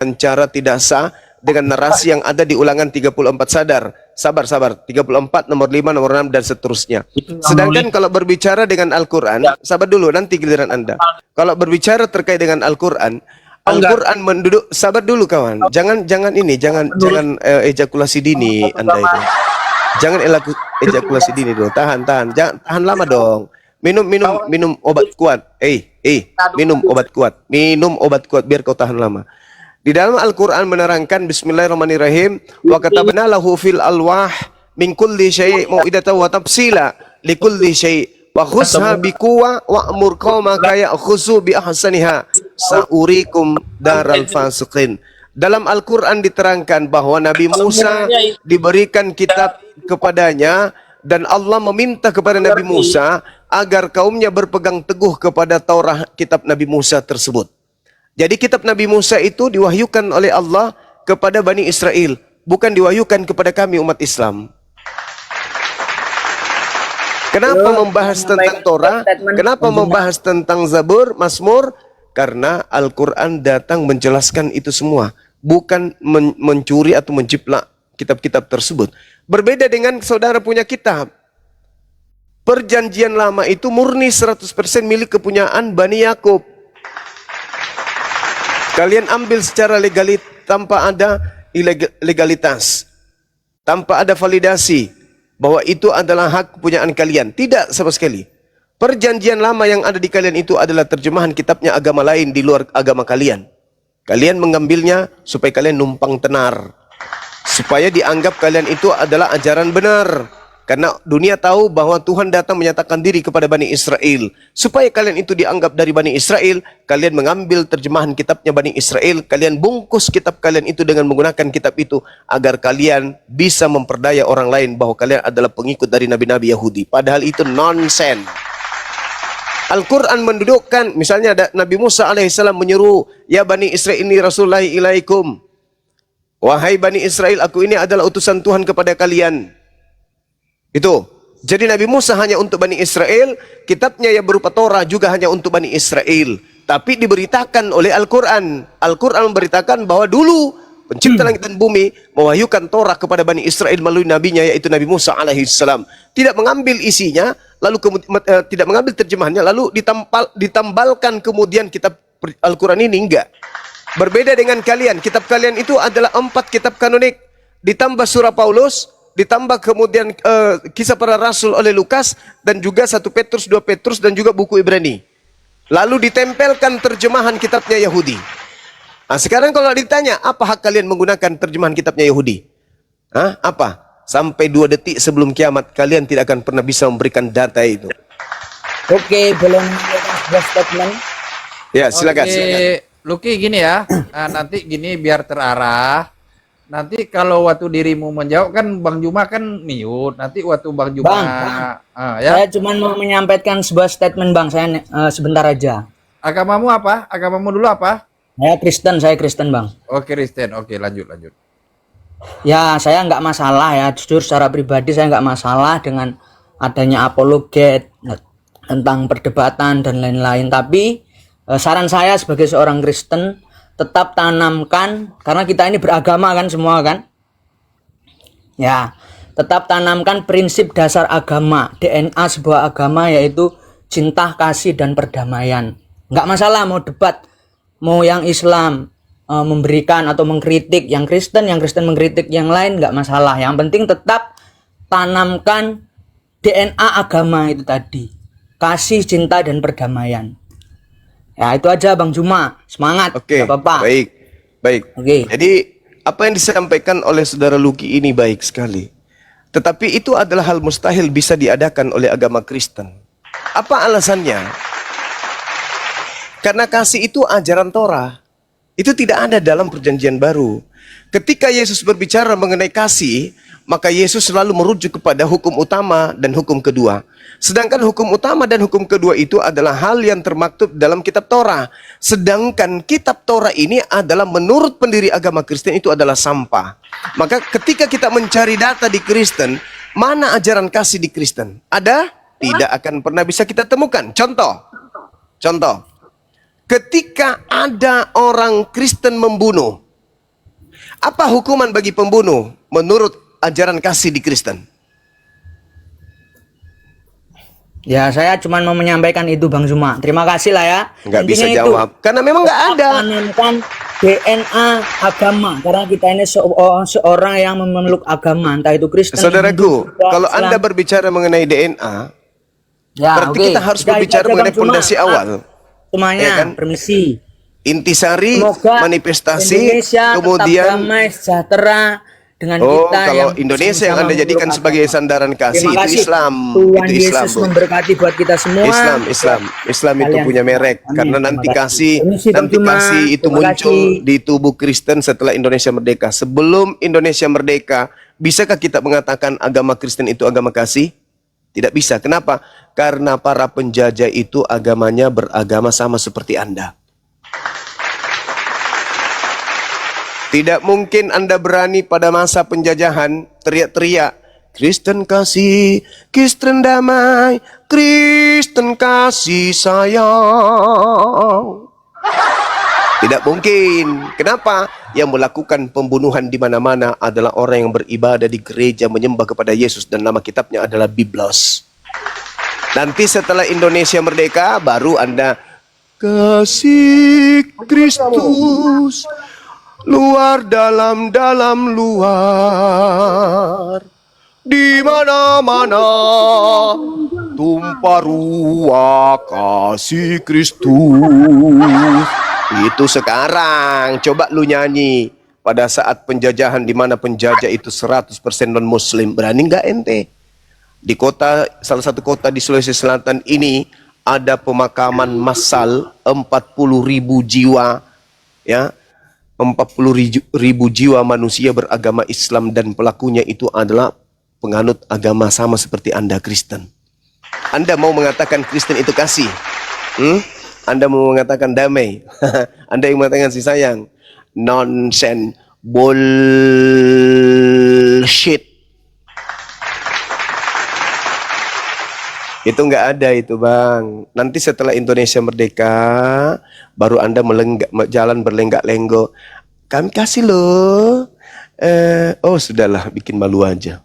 cara tidak sah dengan narasi yang ada di ulangan 34 sadar. Sabar, 34, nomor 5, nomor 6, dan seterusnya. Sedangkan kalau berbicara dengan Al-Quran, sabar dulu, nanti giliran Anda. Kalau berbicara terkait dengan Al-Quran, Al-Quran menduduk, sabar dulu kawan. Jangan ejakulasi dini Anda itu. Jangan ejakulasi dini dulu. Tahan. Jangan tahan lama dong. Minum obat kuat. Minum obat kuat. Minum obat kuat biar kau tahan lama. Di dalam Al-Quran menerangkan Bismillahirrahmanirrahim, wa katabna lahu fil alwah min kulli syai' mau'idatan wa tafsila li kulli syai' wa khusha biquwa wa'mur qaumaka ya'khuzu bi ahsaniha sa'urikum daral fasiqin. Dalam Al-Quran diterangkan bahwa Nabi Musa diberikan kitab kepadanya dan Allah meminta kepada Nabi Musa agar kaumnya berpegang teguh kepada Taurat kitab Nabi Musa tersebut. Jadi kitab Nabi Musa itu diwahyukan oleh Allah kepada Bani Israel, bukan diwahyukan kepada kami umat Islam. Kenapa membahas tentang Torah? Kenapa membahas tentang Zabur, Mazmur? Karena Al-Quran datang menjelaskan itu semua, bukan mencuri atau menjiplak kitab-kitab tersebut. Berbeda dengan saudara punya kitab. Perjanjian lama itu murni 100% milik kepunyaan Bani Yakub. Kalian ambil secara legalit tanpa ada legalitas, tanpa ada validasi bahwa itu adalah hak kepunyaan kalian. Tidak sama sekali. Perjanjian lama yang ada di kalian itu adalah terjemahan kitabnya agama lain di luar agama kalian. Kalian mengambilnya supaya kalian numpang tenar, supaya dianggap kalian itu adalah ajaran benar. Karena dunia tahu bahwa Tuhan datang menyatakan diri kepada Bani Israel. Supaya kalian itu dianggap dari Bani Israel, kalian mengambil terjemahan kitabnya Bani Israel, kalian bungkus kitab kalian itu dengan menggunakan kitab itu, agar kalian bisa memperdaya orang lain bahwa kalian adalah pengikut dari nabi-nabi Yahudi. Padahal itu nonsen. Al-Quran mendudukkan, misalnya ada Nabi Musa alaihissalam menyeru, ya Bani Israel ini Rasulullahi ilaikum. Wahai Bani Israel, aku ini adalah utusan Tuhan kepada kalian. Itu. Jadi Nabi Musa hanya untuk Bani Israel, kitabnya yang berupa Torah juga hanya untuk Bani Israel. Tapi diberitakan oleh Al-Quran. Al-Quran memberitakan bahwa dulu pencipta langit dan bumi mewahyukan Torah kepada Bani Israel melalui nabinya yaitu Nabi Musa alaihissalam. Tidak mengambil isinya, lalu tidak mengambil terjemahannya, lalu ditambalkan kemudian kitab Al-Quran ini, enggak. Berbeda dengan kalian, kitab kalian itu adalah 4 kitab kanonik, ditambah surah Paulus, ditambah kemudian kisah para rasul oleh Lukas, dan juga 1 Petrus, 2 Petrus, dan juga buku Ibrani. Lalu ditempelkan terjemahan kitabnya Yahudi. Nah, sekarang kalau ditanya, apa hak kalian menggunakan terjemahan kitabnya Yahudi? Apa? Sampai 2 detik sebelum kiamat, kalian tidak akan pernah bisa memberikan data itu. Oke, belum sebuah statement. Ya, silakan. Luki gini ya, nanti gini biar terarah. Nanti kalau waktu dirimu menjawab kan Bang Juma kan mute. Nanti waktu Bang Juma ya. Saya cuma mau menyampaikan sebuah statement Bang, saya sebentar aja. Agamamu apa? Agamamu dulu apa? Saya Kristen Bang. Oke, Kristen. Oke, lanjut. Ya, saya nggak masalah ya, jujur secara pribadi saya nggak masalah dengan adanya apologet tentang perdebatan dan lain-lain. Tapi saran saya sebagai seorang Kristen, tetap tanamkan, karena kita ini beragama kan semua kan. Ya, tetap tanamkan prinsip dasar agama, DNA sebuah agama, yaitu cinta, kasih, dan perdamaian. Nggak masalah mau debat, mau yang Islam memberikan atau mengkritik yang Kristen mengkritik yang lain, nggak masalah. Yang penting tetap tanamkan DNA agama itu tadi, kasih, cinta, dan perdamaian. Ya, itu aja Bang Juma. Semangat. Oke, apa-apa. Baik. Oke. Jadi apa yang disampaikan oleh saudara Luki ini baik sekali. Tetapi itu adalah hal mustahil bisa diadakan oleh agama Kristen. Apa alasannya? Karena kasih itu ajaran Torah. Itu tidak ada dalam perjanjian baru. Ketika Yesus berbicara mengenai kasih, maka Yesus selalu merujuk kepada hukum utama dan hukum kedua. Sedangkan hukum utama dan hukum kedua itu adalah hal yang termaktub dalam kitab Torah. Sedangkan kitab Torah ini adalah menurut pendiri agama Kristen itu adalah sampah. Maka ketika kita mencari data di Kristen, mana ajaran kasih di Kristen? Ada? Tidak akan pernah bisa kita temukan. Contoh. Ketika ada orang Kristen membunuh, Apa hukuman bagi pembunuh menurut ajaran kasih di Kristen? Ya, saya cuma mau menyampaikan itu Bang Zuma. Terima kasih lah ya. Nggak bisa Intinya itu, jawab. Karena memang nggak ada. menanamkan DNA agama. Karena kita ini seorang yang memeluk agama, entah itu Kristen, Saudaraku, Hindu, Buddha, kalau Islam. Anda berbicara mengenai DNA, Ya, berarti oke. kita harus Sudah, berbicara itu aja, mengenai Bang Zuma. fondasi awal. Semuanya, Ya kan? permisi. Intisari, Semoga manifestasi, Indonesia tetap kemudian damai, sejahtera dengan oh, kita kalau yang Indonesia yang sama-sama Anda jadikan memeluk sebagai agama. sandaran kasih Terima itu kasih. Islam, Tuhan itu Islam, Yesus Bu. memberkati buat kita semua. Islam itu Kalian punya semua. merek. Amin. Karena Terima nanti kasih. kasih, Permisi, Bang nanti Zuma. kasih itu Terima muncul kasih. di tubuh Kristen setelah Indonesia merdeka. Sebelum Indonesia merdeka, bisakah kita mengatakan agama Kristen itu agama kasih? Tidak bisa. Kenapa? Karena para penjajah itu agamanya beragama sama seperti Anda. Tidak mungkin Anda berani pada masa penjajahan teriak-teriak, Kristen kasih, Kristen damai, Kristen kasih sayang. Tidak mungkin. Kenapa? Yang melakukan pembunuhan di mana-mana adalah orang yang beribadah di gereja menyembah kepada Yesus dan nama kitabnya adalah Biblos. Nanti setelah Indonesia merdeka baru Anda kasih Kristus luar dalam luar di mana-mana tumpah ruah kasih Kristus. Itu sekarang. Coba lu nyanyi pada saat penjajahan di mana penjajah itu 100% non muslim. Berani nggak ente? Di kota, salah satu kota di Sulawesi Selatan ini ada pemakaman massal 40.000 jiwa, ya. 40.000 jiwa manusia beragama Islam dan pelakunya itu adalah penganut agama sama seperti Anda, Kristen. Anda mau mengatakan Kristen itu kasih? Anda mau mengatakan damai? Anda yang mengatakan si sayang? Nonsense, bullshit. Itu nggak ada itu, Bang. Nanti setelah Indonesia merdeka, baru Anda jalan berlenggak-lenggok. Kami kasih loh. Oh, sudahlah, bikin malu aja.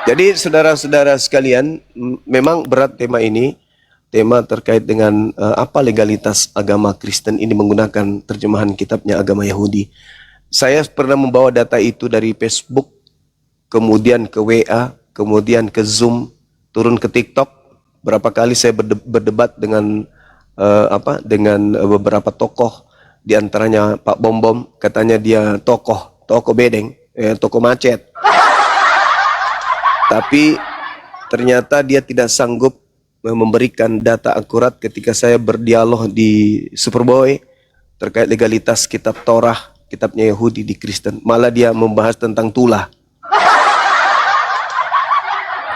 Jadi saudara-saudara sekalian, memang berat tema ini. Tema terkait dengan apa legalitas agama Kristen ini menggunakan terjemahan kitabnya agama Yahudi. Saya pernah membawa data itu dari Facebook, kemudian ke WA, kemudian ke Zoom, turun ke TikTok. Berapa kali saya berdebat dengan beberapa tokoh, di antaranya Pak Bom Bom, katanya dia tokoh bedeng, tokoh macet. Tapi ternyata dia tidak sanggup memberikan data akurat ketika saya berdialog di Superboy terkait legalitas kitab Torah, kitabnya Yahudi di Kristen. Malah dia membahas tentang tulah.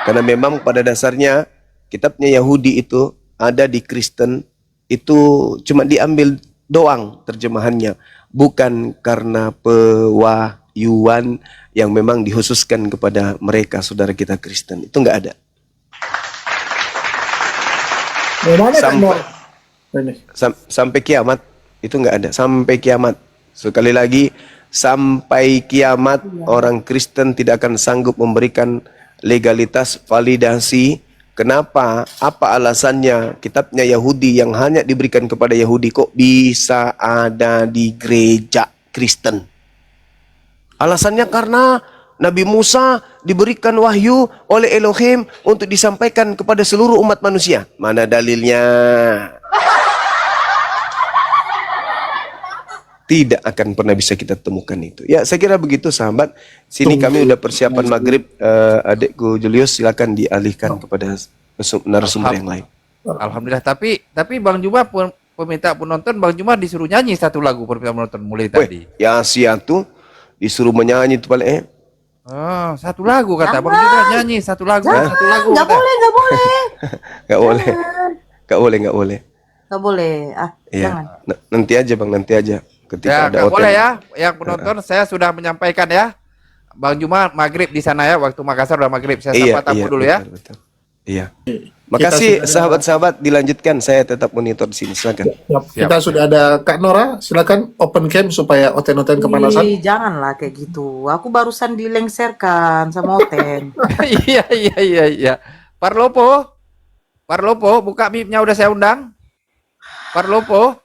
Karena memang pada dasarnya kitabnya Yahudi itu ada di Kristen, itu cuma diambil doang terjemahannya. Bukan karena pewahyuan yang memang dikhususkan kepada mereka, saudara kita Kristen. Itu enggak ada. Sampai kiamat itu enggak ada. Sampai kiamat. Sekali lagi, sampai kiamat orang Kristen tidak akan sanggup memberikan legalitas validasi. Kenapa? Apa alasannya? Kitabnya Yahudi yang hanya diberikan kepada Yahudi kok bisa ada di gereja Kristen? Alasannya karena Nabi Musa diberikan wahyu oleh Elohim untuk disampaikan kepada seluruh umat manusia. Mana dalilnya? Tidak akan pernah bisa kita temukan itu. Ya, saya kira begitu, sahabat. Sini kami udah persiapan maghrib. Adikku Julius, silakan dialihkan kepada narasumber yang lain. Alhamdulillah. Tapi Bang Juma peminta penonton, Bang Juma disuruh nyanyi satu lagu permintaan penonton mulai tadi. Ya tuh disuruh menyanyi itu paling Oh, satu lagu kata Bang Juma, nyanyi satu lagu, satu lagu. Nggak kata. boleh, nggak boleh. Nggak boleh. Nggak boleh, nggak boleh. Nggak boleh. Iya. Jangan. Nanti aja, Bang, nanti aja. Ketika Ya, ada nggak boleh OTM. ya. Yang penonton saya sudah menyampaikan ya. Bang Juma maghrib di sana ya, waktu Makassar udah maghrib. Saya sapa tamu dulu ya. Betul. Iya. Makasih sudah ada- sahabat-sahabat, dilanjutkan. Saya tetap monitor di sini. Silakan. Kita sudah ada Kak Nora, silakan open cam supaya Oten-Oten kepanasan. Ih, janganlah kayak gitu. Aku barusan dilengserkan sama Oten. Iya. Parlopo, buka mic-nya udah saya undang. Parlopo.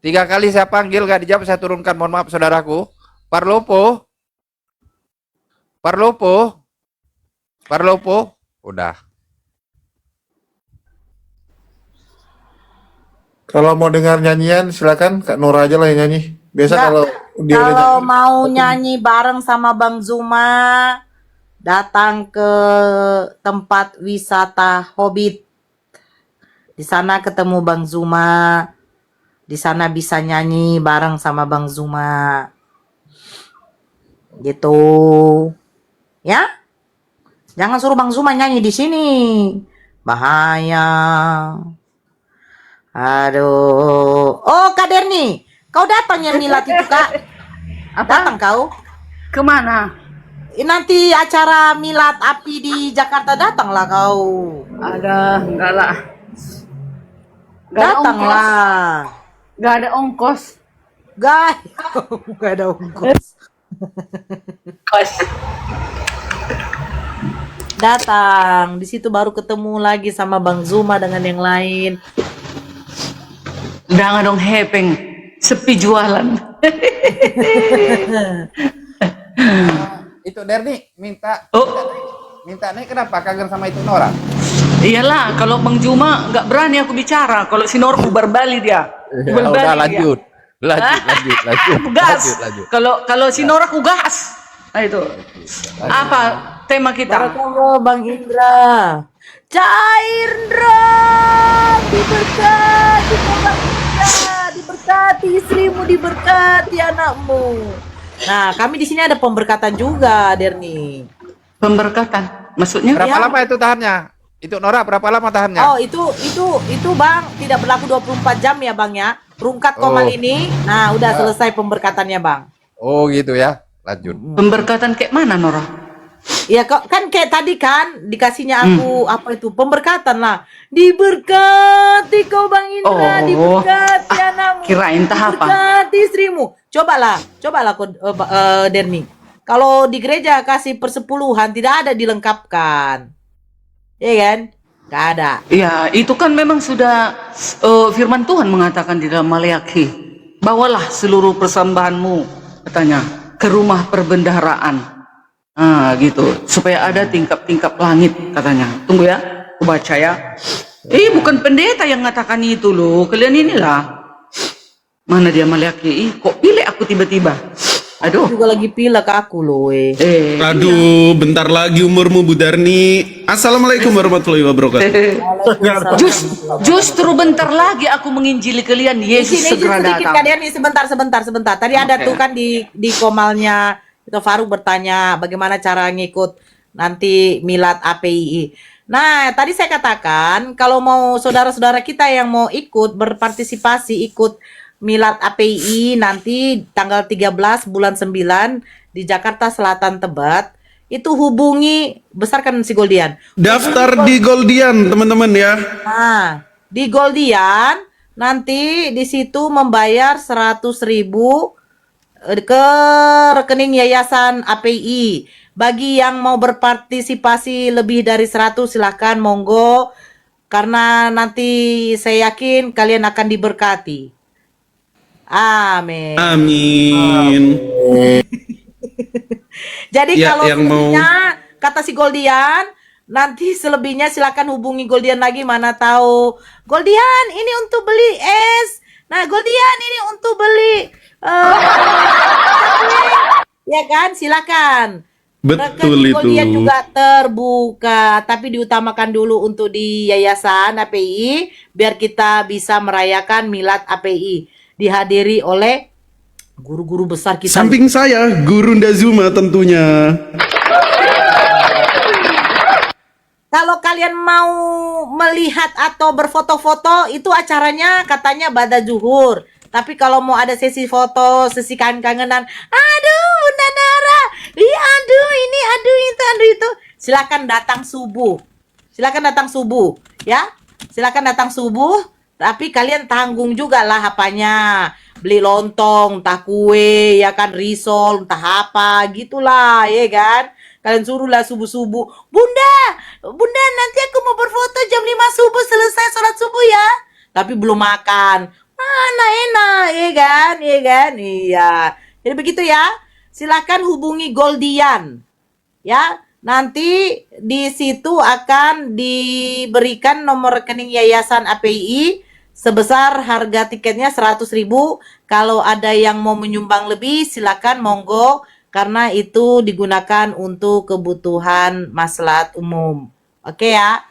3 kali saya panggil gak dijawab, saya turunkan. Mohon maaf saudaraku. Parlopo. Udah. Kalau mau dengar nyanyian, silakan Kak Nora aja lah yang nyanyi. Biasa Nggak, kalau dia udah Kalau nyanyi, mau nyanyi bareng sama Bang Zuma, datang ke tempat wisata Hobbit. Di sana ketemu Bang Zuma. Di sana bisa nyanyi bareng sama Bang Zuma. Gitu. Ya? Jangan suruh Bang Zuma nyanyi di sini. Bahaya. Aduh. Oh, Kak Derni. Kau datang ya milad itu, Kak? Datang kau? Kemana? Nanti acara milad api di Jakarta, datanglah kau. Ada, enggak lah. Enggak ada ongkos. Datanglah. Enggak ada ongkos. Guys, gak ada ongkos. Datang, di situ baru ketemu lagi sama Bang Zuma dengan yang lain. Jangan dong hepeng. Sepi jualan. Itu Derni minta Oh, nih kenapa kangen sama itu Nora? iyalah kalau Bang Juma enggak berani aku bicara. Kalau si Nor bubar bali dia. Bubar bali Udah dia. lanjut. Aku gas. Kalau si Nor aku gas. Nah itu. Apa tema kita? Barakallah Bang Indra. Cairndra, diberkati Bang Indra, diberkati istrimu, diberkati anakmu. Nah, kami di sini ada pemberkatan juga, Derni. Pemberkatan. Maksudnya? Berapa Ya. lama itu tahannya? Itu Nora berapa lama tahannya? Oh, itu Bang, tidak berlaku 24 jam ya, Bang ya. Rungkat komal Oh. ini. Nah, udah selesai pemberkatannya, Bang. Oh gitu ya. Lanjut. Pemberkatan kayak mana, Nora? Ya kan kayak tadi kan dikasihnya aku apa itu pemberkatan lah. Diberkati kau Bang Indra, Oh. diberkati anakmu. kirain tahap apa? Diberkati istrimu. Cobalah kau Derni. Kalau di gereja kasih persepuluhan tidak ada dilengkapkan. Iya kan? Gak ada. Ya, itu kan memang sudah firman Tuhan mengatakan di dalam Maleakhi. Bawalah seluruh persembahanmu, katanya, ke rumah perbendaharaan. Ah, gitu. Supaya ada tingkap-tingkap langit, katanya. Tunggu ya, aku baca ya. Bukan pendeta yang mengatakan itu loh. Kalian inilah. Mana dia Maleakhi? Kok pilih aku tiba-tiba? Aduh. Juga lagi pilek aku loh. Aduh, bentar lagi umurmu Bu Darni. Assalamualaikum warahmatullahi wabarakatuh. Justru bentar lagi aku menginjili kalian. Di Yesus sini segera sedikit datang. Kak Derni, sebentar. Tadi ada tuh kan di komalnya itu Faruk bertanya bagaimana cara ngikut nanti milad APII. Nah, tadi saya katakan kalau mau saudara-saudara kita yang mau ikut berpartisipasi ikut milad APII nanti tanggal 13 bulan 9 di Jakarta Selatan Tebet, itu hubungi besarkan si Goldian. Daftar di Goldian, teman-teman ya. Nah, di Goldian nanti di situ membayar 100.000 ke rekening Yayasan API. Bagi yang mau berpartisipasi lebih dari 100 silahkan monggo. Karena nanti saya yakin kalian akan diberkati. Amin. Amin. Jadi Ya, kalau yang mau- selebihnya kata si Goldian, nanti selebihnya silakan hubungi Goldian lagi, mana tahu. Goldian ini untuk beli es. Nah, Goldian ini untuk beli ya kan, silakan. Betul Rekening Goldian itu. juga terbuka, tapi diutamakan dulu untuk di Yayasan API biar kita bisa merayakan Milad API dihadiri oleh guru-guru besar kita. Samping saya, Guru Ndazuma tentunya. Kalau kalian mau melihat atau berfoto-foto itu acaranya katanya Bada Zuhur. Tapi kalau mau ada sesi foto, sesi kangen-kangenan, aduh Bunda Nara, Iya, aduh ini, aduh itu, aduh itu. Silakan datang subuh. Silakan datang subuh, ya. Silakan datang subuh, tapi kalian tanggung juga lah apanya. Beli lontong, entah kue, ya kan, risol, entah apa, gitulah, ya kan. Kalian suruhlah subuh-subuh. Bunda, Bunda nanti aku mau berfoto jam 5 subuh selesai sholat subuh ya. Tapi belum makan. Mana enak, ya kan, ya kan, iya. Jadi begitu ya. Silakan hubungi Goldian. Ya, nanti di situ akan diberikan nomor rekening Yayasan APII sebesar harga tiketnya 100.000. Kalau ada yang mau menyumbang lebih, silakan monggo karena itu digunakan untuk kebutuhan maslahat umum. Oke ya.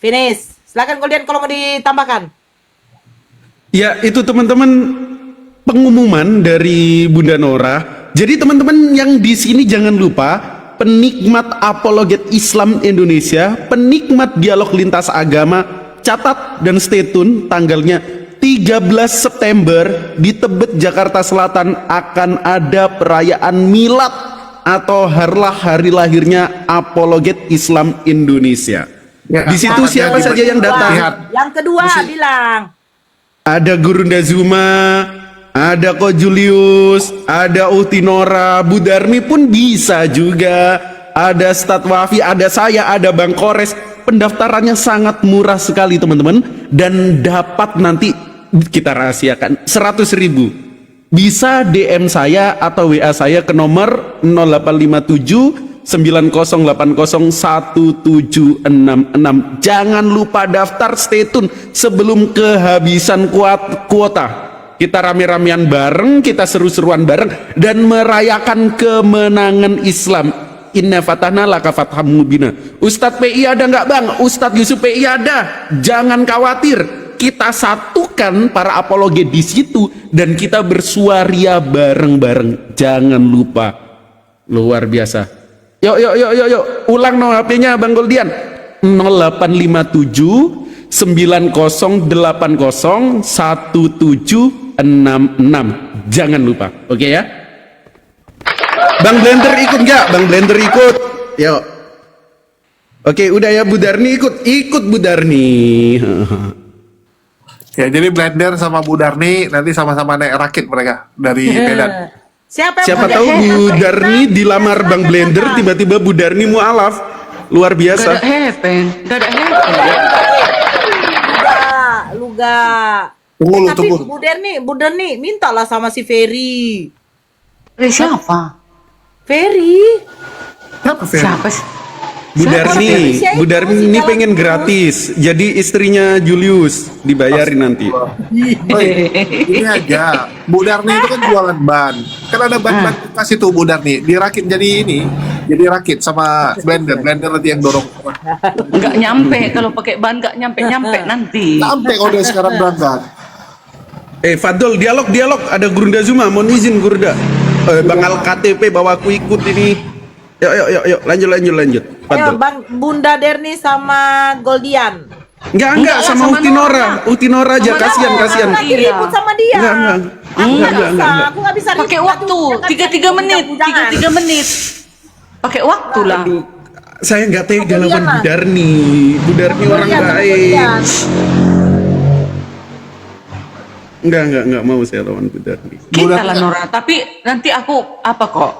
Finish. Silakan Goldian kalau mau ditambahkan. Ya, itu teman-teman pengumuman dari Bunda Nora. Jadi teman-teman yang di sini jangan lupa, penikmat apologet Islam Indonesia, penikmat dialog lintas agama, catat dan stay tune tanggalnya 13 September di Tebet, Jakarta Selatan akan ada perayaan milad atau harlah hari lahirnya apologet Islam Indonesia. Ya, Di situ siapa saja yang datang? Yang kedua bilang. Ada Gurunda Zuma, ada Ko Julius, ada Utinora, Bu Darmi pun bisa juga. Ada Stad Wafi, ada saya, ada Bang Kores. Pendaftarannya sangat murah sekali teman-teman. Dan dapat nanti kita rahasiakan 100.000. Bisa DM saya atau WA saya ke nomor 0857 90801766. Jangan lupa daftar, stay tune sebelum kehabisan kuota. Kita rame-ramean bareng, kita seru-seruan bareng dan merayakan kemenangan Islam. Inna fatahna laka fatham mubina. Ustadz PI ada nggak bang? Ustadz Yusuf PI ada. Jangan khawatir, kita satukan para apologet di situ dan kita bersuaria bareng-bareng. Jangan lupa, luar biasa. Yuk, ulang no HP-nya Bang Goldian. 0857 9080 1766. Jangan lupa, oke ya? Bang Blender ikut nggak? Bang Blender ikut. Yuk. Oke, udah ya Bu Darni ikut Bu Darni. Ya, jadi Blender sama Bu Darni nanti sama-sama naik rakit mereka dari Medan. Siapa Siapa tahu Bu Darni dilamar Bang Blender, tiba-tiba Bu Darni mualaf. Luar biasa. Gak ada happen. Luga. Tunggu, Tapi tunggu. Bu Darni mintalah sama si Ferry. Siapa? Ferry. Siapa Ferry? Siapa sih? Bu Darni ini pengen gratis. Jadi istrinya Julius dibayarin nanti. Oi, ini aja. Bu Darni itu kan jualan ban. Kan ada ban kasih tuh Bu Darni. Dirakit jadi ini. Jadi rakit sama Blender. Blender nanti yang dorong. Nggak nyampe kalau pakai ban, nggak nyampe nanti. Sampai kalau udah sekarang berangkat. Fadol, dialog. Ada Gurunda Zuma, mohon izin Gurunda. Bang Al KTP bawa aku ikut ini. Yuk, lanjut. Ayo Fadol. Bang Bunda Derni sama Goldian. Enggak, sama Utinora. Utinora aja, kasihan. Aku lagi ribut sama dia. Enggak. Aku nggak bisa ribut. Pakai waktu 3 menit. Pakai waktu lah. Aduh, saya nggak tega lawan Bu Darni. Bu Darni orang Goldian, baik. Goldian. Enggak mau saya lawan Bu Darni. Kita lah Nora, tapi nanti aku apa kok?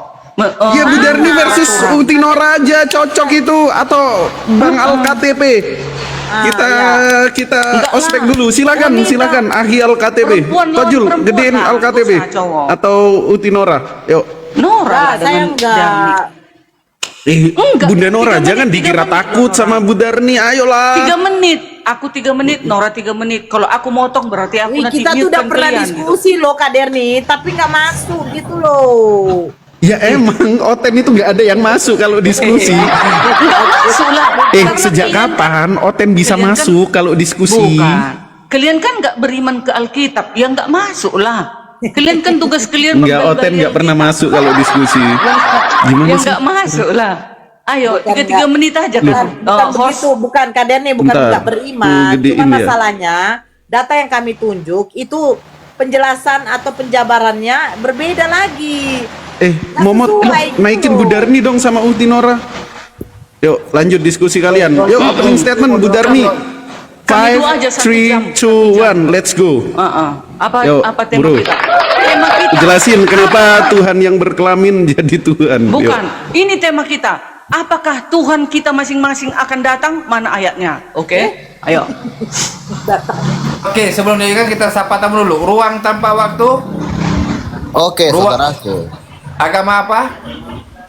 Ya Bu Darni versus Utinora aja cocok itu, atau Bang Al KTP. Kita Enggak ospek lah. dulu. Silakan Ahi Al KTP. Perempuan lawan Tojul, perempuan gedein lah, Al KTP nggak usah cowok. atau Utinora. Yuk. Nora Saya enggak. Enggak, Bunda Nora, 3 jangan menit, dikira 3 menit, takut Nora. sama Bu Darni. Ayolah. 3 menit. Aku 3 menit, Nora 3 menit. Kalau aku motong berarti aku nanti Kita tuh udah mute-kan pernah kalian, diskusi loh Kak Derni, tapi nggak masuk gitu loh. Ya emang Oten itu nggak ada yang masuk kalau diskusi. Enggak masuk lah. Karena Sejak kalian- kapan Oten bisa kalian kan- masuk kalau diskusi? Bukan. Kalian kan nggak beriman ke Alkitab, ya nggak masuk lah. Kalian kan tugas kalian Enggak, mempelajari Oten nggak pernah Alkitab. masuk kalau diskusi. Gimana Ya sih? nggak masuk lah. Ayo, Bukan 3 menit aja kan. Bukan begitu, bukan Kak Derni, bukan Bentar. nggak beriman. Gedein Cuma ya. masalahnya data yang kami tunjuk itu penjelasan atau penjabarannya berbeda lagi. Momot, sesuai naikin gitu. Bu Darni dong sama Utinora. Yuk, lanjut diskusi kalian. Yuk, opening statement Bu Darni. Kami 5, dua aja 1 jam. 3, 2, 1, let's go. Apa Yuk, apa tema bro. kita? Tema kita. Jelasin kenapa Tuhan yang berkelamin jadi Tuhan. Yuk. Bukan, ini tema kita. Apakah Tuhan kita masing-masing akan datang? Mana ayatnya? Oke, ayo. Oke, sebelum ini kan kita sapa tamu dulu. Ruang tanpa waktu, Oke, Ruang- saudaraku. agama apa?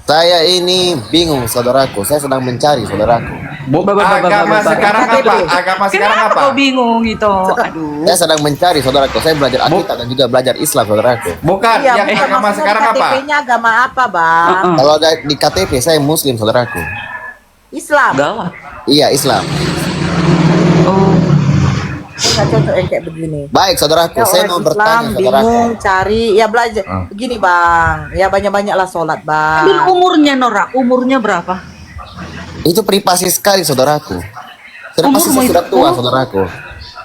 Saya ini bingung, saudaraku. Saya sedang mencari, saudaraku. Agama sekarang apa? Agama sekarang Kenapa apa? kau bingung itu? Aduh. Saya sedang mencari, saudaraku. Saya belajar Alkitab dan juga belajar Islam, saudaraku. Bukan, Iya, yang bukan, agama maksudnya sekarang di apa? KTP-nya agama apa, Bang? Kalau di KTP saya Muslim, saudaraku. Islam. Gawat. Iya, Islam. Nggak cocok yang kayak begini. Baik, saudaraku. Ya, Saya orang mau Islam bertanya, saudaraku. bingung cari ya belajar begini, Bang. Ya banyak-banyaklah sholat, Ambil Bang. umurnya Nora, umurnya berapa? Itu privasi sekali, saudaraku. Sudah pasti Umurmu saya sudah itu? tua, saudaraku.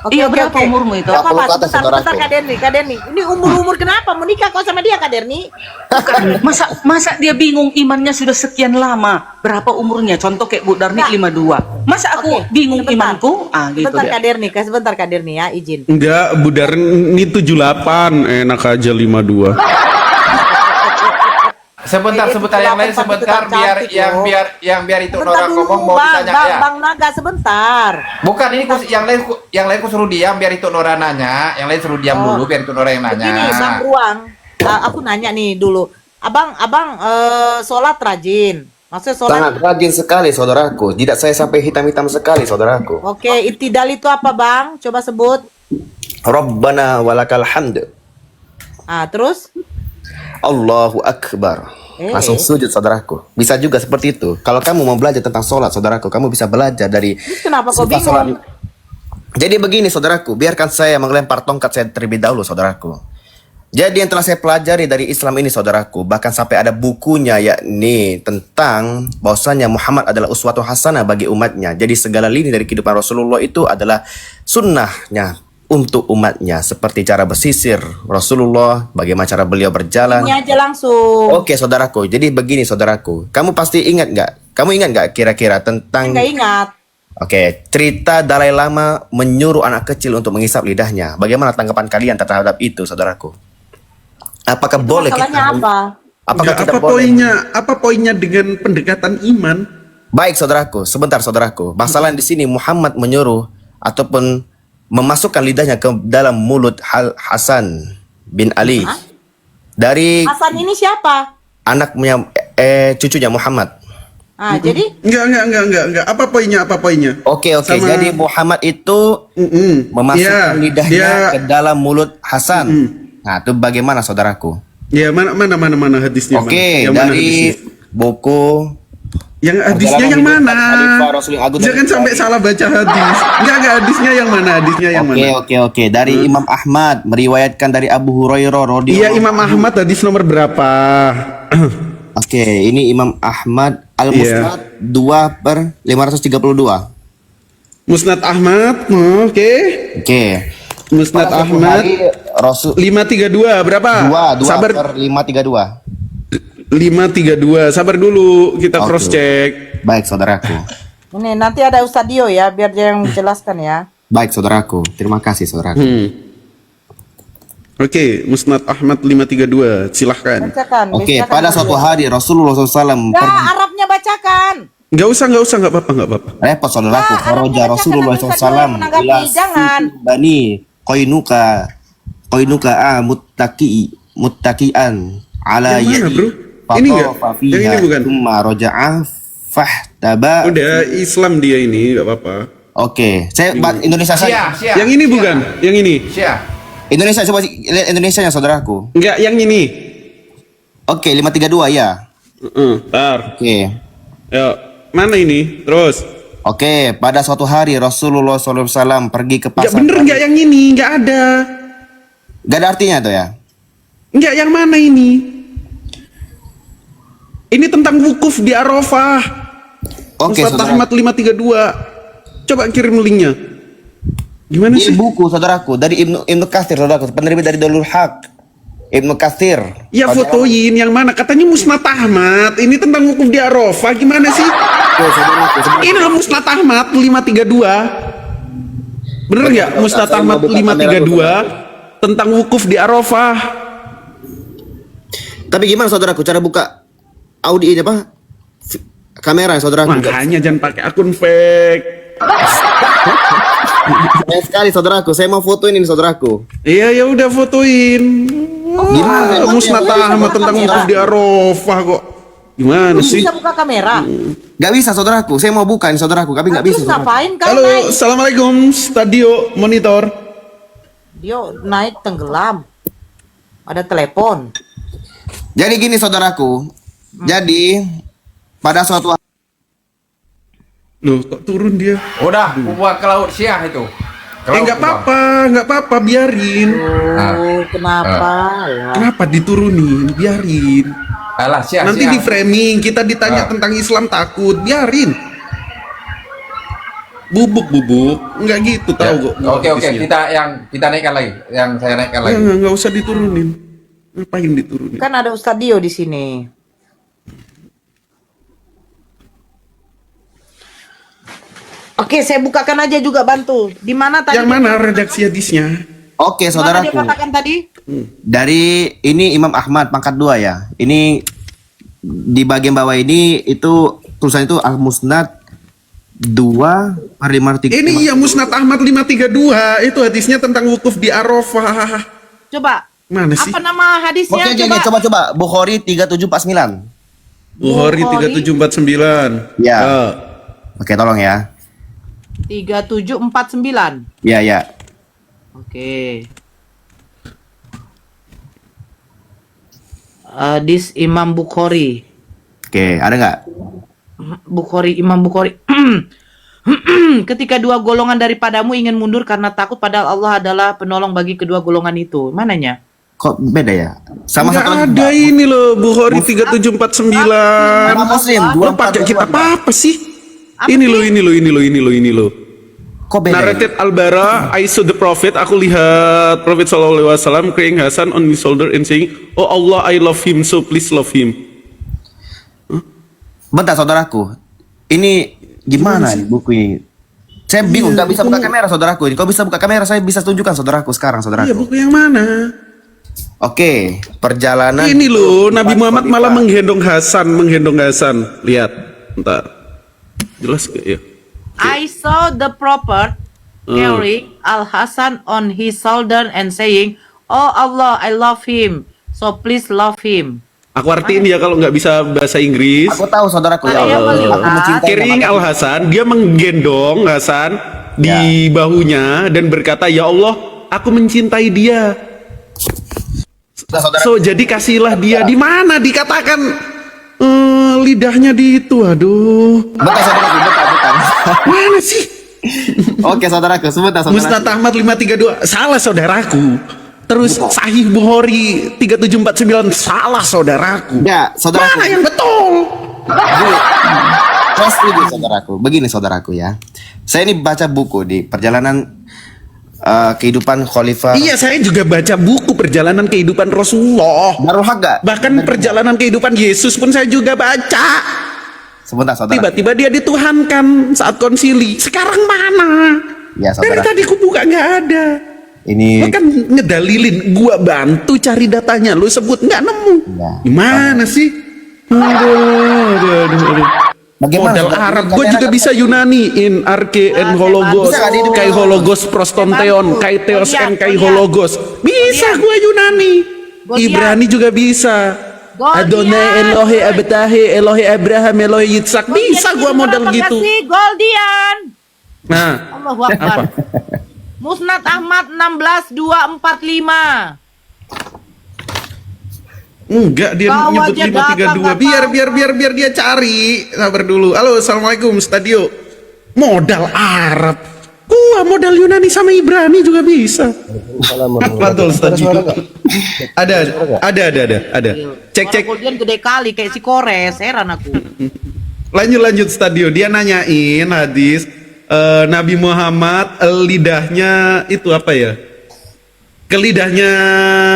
Iya, berapa umurmu itu? Gak apa-apa, 40 ke atas, sebentar, saudaraku. Kak Derni, Kak Derni. Ini umur-umur kenapa? Mau nikah kau sama dia, Kak Derni? Bukan. Masa dia bingung imannya sudah sekian lama? Berapa umurnya? Contoh kayak Bu Darni Enggak. 52. Masa aku Oke, bingung sebentar. imanku? Gitu Sebentar, dia. Kak Derni, sebentar, Kak Derni ya, izin. Enggak, Bu Darni 78, enak aja 52. Sebentar, Itu sebentar yang lain tetap sebentar cantik biar loh. yang biar itu Sebentar Nora dulu, ngomong mau Bang, ditanya Bang, ya. Bang Naga, sebentar. Bukan ini yang lain ku suruh diam biar itu Nora nanya, yang lain suruh diam Oh. dulu biar itu Nora yang nanya. Begini, Bang Ruang, aku nanya nih dulu. Abang sholat rajin. Maksudnya sholat, Sangat rajin sekali, saudaraku. Tidak saya sampai hitam-hitam sekali, saudaraku. oke, itidal itu apa, Bang? Coba sebut. Rabbana walakal hamd. Terus? Allahu Akbar. Langsung sujud, saudaraku. Bisa juga seperti itu. Kalau kamu mau belajar tentang sholat, saudaraku, kamu bisa belajar dari Terus kenapa kau sifat sholat. bingung? Jadi begini, saudaraku, biarkan saya mengelempar tongkat saya terlebih dahulu, saudaraku. Jadi yang telah saya pelajari dari Islam ini, saudaraku, bahkan sampai ada bukunya, yakni tentang bahwasanya Muhammad adalah uswatun hasanah bagi umatnya. Jadi segala lini dari kehidupan Rasulullah itu adalah sunnahnya untuk umatnya, seperti cara bersisir Rasulullah, bagaimana cara beliau berjalan. Ini aja langsung. Oke, saudaraku. Jadi begini, saudaraku. Kamu pasti ingat nggak? Kamu ingat nggak kira-kira tentang Enggak ingat. Oke, cerita Dalai Lama menyuruh anak kecil untuk mengisap lidahnya. Bagaimana tanggapan kalian terhadap itu, saudaraku? Apakah boleh Masalahnya apa? Apakah Enggak, kita apa boleh? poinnya? Apa poinnya dengan pendekatan iman? Baik, saudaraku. Sebentar, saudaraku. Masalah di sini Muhammad menyuruh ataupun memasukkan lidahnya ke dalam mulut Hasan bin Ali dari Hasan ini siapa? anaknya cucunya Muhammad. Jadi Enggak. Apa poinnya? Apa poinnya? Oke. Sama- Jadi Muhammad itu memasukkan Iya, lidahnya dia- ke dalam mulut Hasan. Nah, itu bagaimana, saudaraku? Ya, mana hadisnya? Oke, Yang mana dari hadisnya? buku Yang hadisnya Perjalanan yang Hidup mana? Khalifah Rasul yang Agung dan Jangan sampai Ibrahim. salah baca hadis. Enggak hadisnya yang mana? Hadisnya yang Oke, mana? oke. Dari Imam Ahmad meriwayatkan dari Abu Hurairah radhiyallahu. Iya, Imam Ahmad hadis nomor berapa? Oke, ini Imam Ahmad Al-Musnad 2/532. Musnad Ahmad. Oke. Oke. Musnad Pada suatu Ahmad hari, Rasul 532 berapa? 2 Sabar 532. 532. Sabar dulu, kita Oke. cross check. Baik, saudaraku. ini nanti ada Ustadz Dio ya, biar dia yang menjelaskan ya. Baik, saudaraku. Terima kasih, saudaraku. Oke, Musnad Ahmad 532. Silahkan. Bacakan. Oke, bacakan pada dulu. suatu hari Rasulullah SAW Ya, Arabnya bacakan. Enggak usah, enggak apa-apa. repot, saudaraku. Ah, Faraja Arabnya Rasulullah bacakan, SAW menanggapi, ila jangan. Bani Qainuqa muttaqian ala Yang mana, bro? Fatafa Ini enggak? fiha, Yang ini bukan? Thumma raja'a fahtaba. Udah Islam dia ini, enggak apa-apa. Oke, saya Indonesia saja. Sia. Yang ini bukan? Yang ini. Sia. Indonesia, coba lihat Indonesia nya, saudaraku. Enggak, yang ini. Oke, 532 ya. Bentar. Oke. Yuk, mana ini? Terus. Oke, pada suatu hari Rasulullah SAW pergi ke Enggak pasar. bener enggak yang ini? Enggak ada. Gak ada artinya tuh ya. Enggak, yang mana ini? Ini tentang wukuf di Arafah. Oke, Musnad saudara. Ahmad 532. Coba kirim linknya. Gimana Ini sih? buku, saudaraku, dari Ibnu Katsir, saudaraku, penerbit dari Darul Haq. Ibnu Katsir. Ya fotoin yang mana? Katanya Musnad Ahmad. Ini tentang wukuf di Arafah. Gimana sih? Oke, saudaraku, sebentar. Ini loh Musnad Ahmad 532. Bener nggak? Musnad saya mau Ahmad buka kamera 532 tentang wukuf di Arafah. Tapi gimana saudaraku cara buka audio ini apa? Kamera saudaraku. Makanya jangan pakai akun fake. Sayang sekali saudaraku, saya mau fotoin ini saudaraku. Iya ya udah fotoin. Gimana? Musnad Ahmad tentang wukuf di Arafah kok. Gimana Belum sih? bisa buka kamera. Gak bisa saudaraku, saya mau buka ini saudaraku, tapi gak bisa. Terus ngapain kau Halo, naik? assalamualaikum Stadio Monitor. Dia naik tenggelam. Ada telepon. Jadi gini saudaraku, jadi pada suatu Loh, kok turun dia? Udah, buat ke laut Syah itu. Nggak apa-apa, biarin. Oh, kenapa? Ya. Kenapa diturunin? Biarin. Alah, Syah. Nanti Syah. di framing kita ditanya tentang Islam takut, biarin. Bubuk, nggak gitu Ya. tahu kok. Oke, kita naikkan lagi. Yang saya naikkan lagi. Nggak usah diturunin. Ngapain diturunin? Kan ada Ustadz Dio di sini. Oke, saya bukakan aja juga bantu. Di mana tadi? Yang mana redaksi hadisnya? Oke Di mana dia saudaraku, katakan tadi? dari ini Imam Ahmad pangkat 2 ya. Ini di bagian bawah ini itu tulisan itu Al-Musnad 2 5 Ini ya Musnad Ahmad 532 itu hadisnya tentang wukuf di Arafah. Coba. Mana sih? Apa nama hadisnya? Oke, coba Bukhari 3749. Bukhari 3749. Ya. Oke, tolong ya. 3749. Ya. Oke. Hadis Imam Bukhari. Oke, ada nggak? Imam Bukhari. Ketika dua golongan daripadamu ingin mundur karena takut padahal Allah adalah penolong bagi kedua golongan itu. Mananya? Kok beda ya? Sama Nggak satu lagi, ada Pak. ini loh Bukhari 3749. Sama Muslim Lo pakai kita 2442. apa sih? Apa Ini sih? loh. Kok beda? Ya? Narrated Al-Bara, I saw the Prophet. Aku lihat Prophet SAW crying Hasan on his shoulder and saying, "Oh Allah, I love him, so please love him." Bentar saudaraku. Ini gimana nih buku ini? Saya bingung, nggak bisa buka kamera saudaraku ini. Kalau bisa buka kamera, saya bisa tunjukkan saudaraku sekarang Iya, saudaraku. buku yang mana? Oke, perjalanan. Ini loh, Nabi Muhammad malah menggendong Hasan. Lihat, bentar. Jelas gak ya? I saw the prophet carrying Al Hasan on his shoulder and saying, "Oh Allah, I love him, so please love him." Aku artiin ya kalau nggak bisa bahasa Inggris. Aku tahu saudaraku ya Saya Allah. melihat. Aku mencintai Kiring nama- Al Hasan, dia menggendong Hasan di bahunya dan berkata, "Ya Allah, aku mencintai dia." Nah, saudara. So jadi kasihlah dia. Di mana dikatakan lidahnya di itu? Aduh, Bentar saudaraku, bentar. mana sih? Oke saudaraku, sebentar Musnad saudaraku. Ahmad 532 salah saudaraku. Terus Sahih Bukhari 3749 salah saudaraku. Ya, saudaraku. Mana yang betul? Saya setuju saudaraku. Begini saudaraku ya. Saya ini baca buku di perjalanan kehidupan Khalifah. Iya, saya juga baca buku perjalanan kehidupan Rasulullah. Darul Haq gak? Bahkan perjalanan kehidupan Yesus pun saya juga baca. Sebentar saudara. Tiba-tiba dia dituhankan saat konsili. Sekarang mana? Ya Dari saudara. tadi ku buka nggak ada. Ini Lo kan ngedalilin, gua bantu cari datanya, lu sebut nggak nemu. Ya. Gimana sih? Aduh. bagaimana? Modal saudara? Arab, Ini gue juga kamera- bisa Yunani in arke en hologos, Bisa nggak dia- kai hologos prostonteon, kai theos en kai hologos. Bisa gue Yunani. Goliat. Ibrani juga bisa. Goliat. Adonai Elohe Abtahe, Elohe Abraham, Elohe Yitzhak. Bisa gue modal gitu. Goldian. Nah, Allahu Akbar. Musnad Ahmad 16245. enggak dia Kau nyebut aja 532. gagal, Biar dia cari. Sabar dulu. Halo, assalamualaikum Stadio. Modal Arab. Gua modal Yunani sama Ibrani juga bisa. Betul Stadio. Ada. Cek. Goldian gede kali kayak si Kores, heran aku. Lanjut Stadio. Dia nanyain hadis Nabi Muhammad lidahnya itu apa ya? Ke lidahnya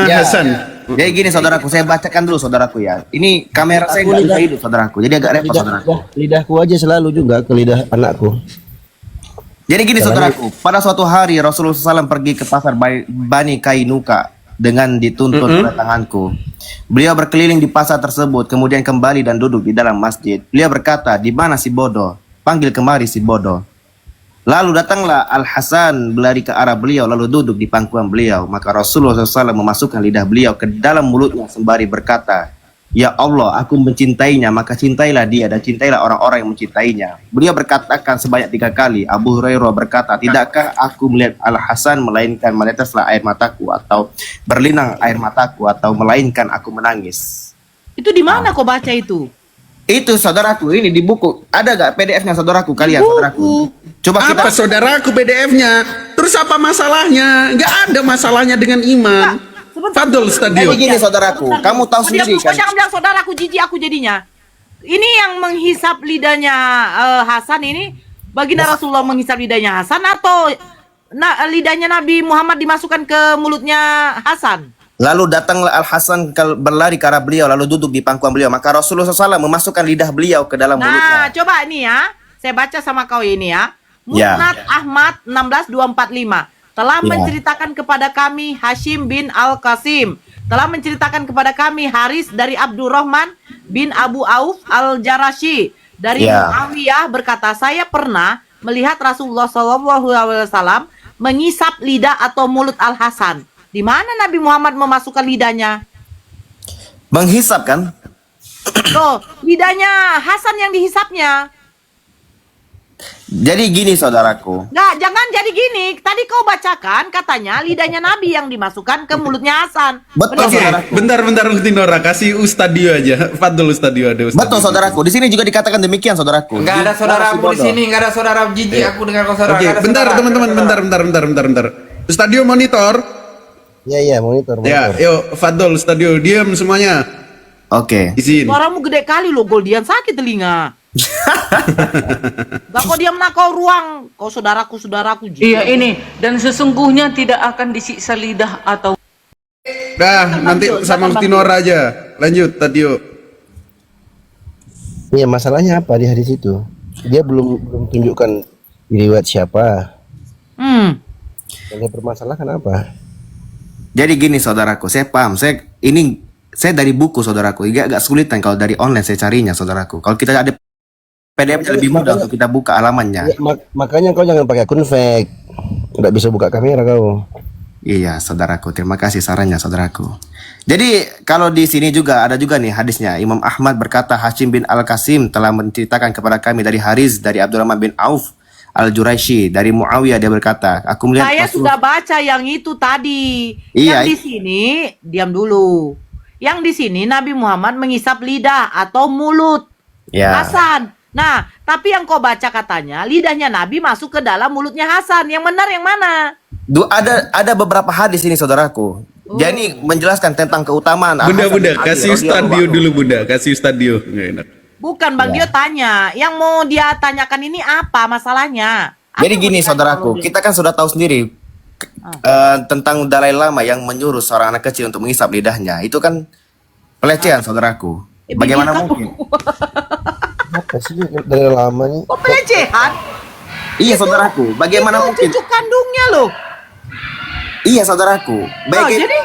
Ya, Hasan. Jadi gini saudaraku, saya bacakan dulu saudaraku ya. Ini kamera saya nggak bisa hidup saudaraku, jadi agak repot saudaraku. Lidahku aja selalu juga ke lidah anakku. Jadi gini saudaraku, pada suatu hari Rasulullah SAW pergi ke pasar Bani Kainuka dengan dituntun oleh tanganku. Beliau berkeliling di pasar tersebut, kemudian kembali dan duduk di dalam masjid. Beliau berkata, di mana si bodoh? Panggil kemari si bodoh. Lalu datanglah Al-Hasan berlari ke arah beliau, lalu duduk di pangkuan beliau. Maka Rasulullah SAW memasukkan lidah beliau ke dalam mulutnya sembari berkata, Ya Allah, aku mencintainya, maka cintailah dia dan cintailah orang-orang yang mencintainya. Beliau berkatakan sebanyak 3 kali. Abu Hurairah berkata, tidakkah aku melihat Al-Hasan melainkan meneteslah air mataku, atau berlinang air mataku, atau melainkan aku menangis. Itu di mana kau baca itu? Itu saudaraku, ini di buku. Ada gak PDF-nya saudaraku kalian, saudaraku? Coba kita. Apa saudaraku PDF-nya? Terus apa masalahnya? Nggak ada masalahnya dengan iman. Fadol Stadio. Jadi gini saudaraku, kamu tahu sendiri kan? Jangan bilang saudaraku, jijik aku jadinya. Ini yang menghisap lidahnya Hasan ini, baginda Rasulullah menghisap lidahnya Hasan atau lidahnya Nabi Muhammad dimasukkan ke mulutnya Hasan? Lalu datanglah Al-Hasan berlari ke arah beliau, lalu duduk di pangkuan beliau. Maka Rasulullah SAW memasukkan lidah beliau ke dalam mulutnya. Nah, coba ini ya. Saya baca sama kau ini ya. Ya. Musnad Ahmad 16245 telah menceritakan kepada kami Hashim bin Al-Qasim, telah menceritakan kepada kami Haris dari Abdurrahman bin Abu Auf Al-Jarashi dari Muawiyah berkata, saya pernah melihat Rasulullah SAW mengisap lidah atau mulut Al-Hasan. Di mana Nabi Muhammad memasukkan lidahnya? Menghisap kan? Tuh, lidahnya Hasan yang dihisapnya. Jadi gini saudaraku. Nggak, jangan jadi gini. Tadi kau bacakan katanya lidahnya Nabi yang dimasukkan ke mulutnya Hasan. Betul Oke, saudaraku. bentar Tinora, kasih Ustadio aja. Fadol Ustadio ada Ustadio. Betul saudaraku. Di sini juga dikatakan demikian saudaraku. Enggak ada saudaraku di sini, enggak ada saudara jijik aku dengan kau saudara. Oke, Nggak ada bentar saudara. teman-teman, bentar. Ustadio monitor. Iya, monitor. Ya, yuk Fadol Ustadio, diam semuanya. Oke. Izin. Suaramu gede kali loh, Goldian, sakit telinga. Gak kau diam nak kau ruang. Kau saudaraku jijik. Iya ini, dan sesungguhnya tidak akan disiksa lidah atau Dah, nanti sama Tinora aja. Lanjut, Tadio. Iya, masalahnya apa di hadis itu? Dia belum tunjukkan riwayat siapa. Yang permasalahan apa? Jadi gini saudaraku, saya paham. Saya dari buku saudaraku. Agak sulitan kalau dari online saya carinya saudaraku. Kalau kita ada PDF-nya lebih mudah untuk kita buka halamannya. Ya, makanya kau jangan pakai akun fake. Nggak bisa buka kamera kau. Iya saudaraku, terima kasih sarannya saudaraku. Jadi kalau di sini juga ada juga nih hadisnya. Imam Ahmad berkata, Hashim bin Al-Qasim telah menceritakan kepada kami dari Haris, dari Abdurrahman bin Auf Al-Jurashi, dari Muawiyah, dia berkata, aku melihat Saya sudah baca yang itu tadi. Iya. Yang di sini, diam dulu. Yang di sini Nabi Muhammad mengisap lidah atau mulut Ya. Hasan. Nah, tapi yang kau baca katanya lidahnya Nabi masuk ke dalam mulutnya Hasan. Yang benar yang mana? Ada beberapa hadis ini saudaraku. Jadi menjelaskan tentang keutamaan. Bunda, kasih Ustadio dulu Bunda, kasih Ustadio. Nggak enak. Bukan Bang Dio tanya. Yang mau dia tanyakan ini apa masalahnya? Jadi Apa gini mau saudaraku, ditanya kita kan sudah tahu sendiri tentang Dalai Lama yang menyuruh seorang anak kecil untuk mengisap lidahnya. Itu kan pelecehan saudaraku. Bagaimana bibi mungkin? Apa sih dari lama nih? Kok pelecehan? Iya saudaraku, bagaimana Itu mungkin? cucu kandungnya loh. Iya saudaraku. Oh, jadi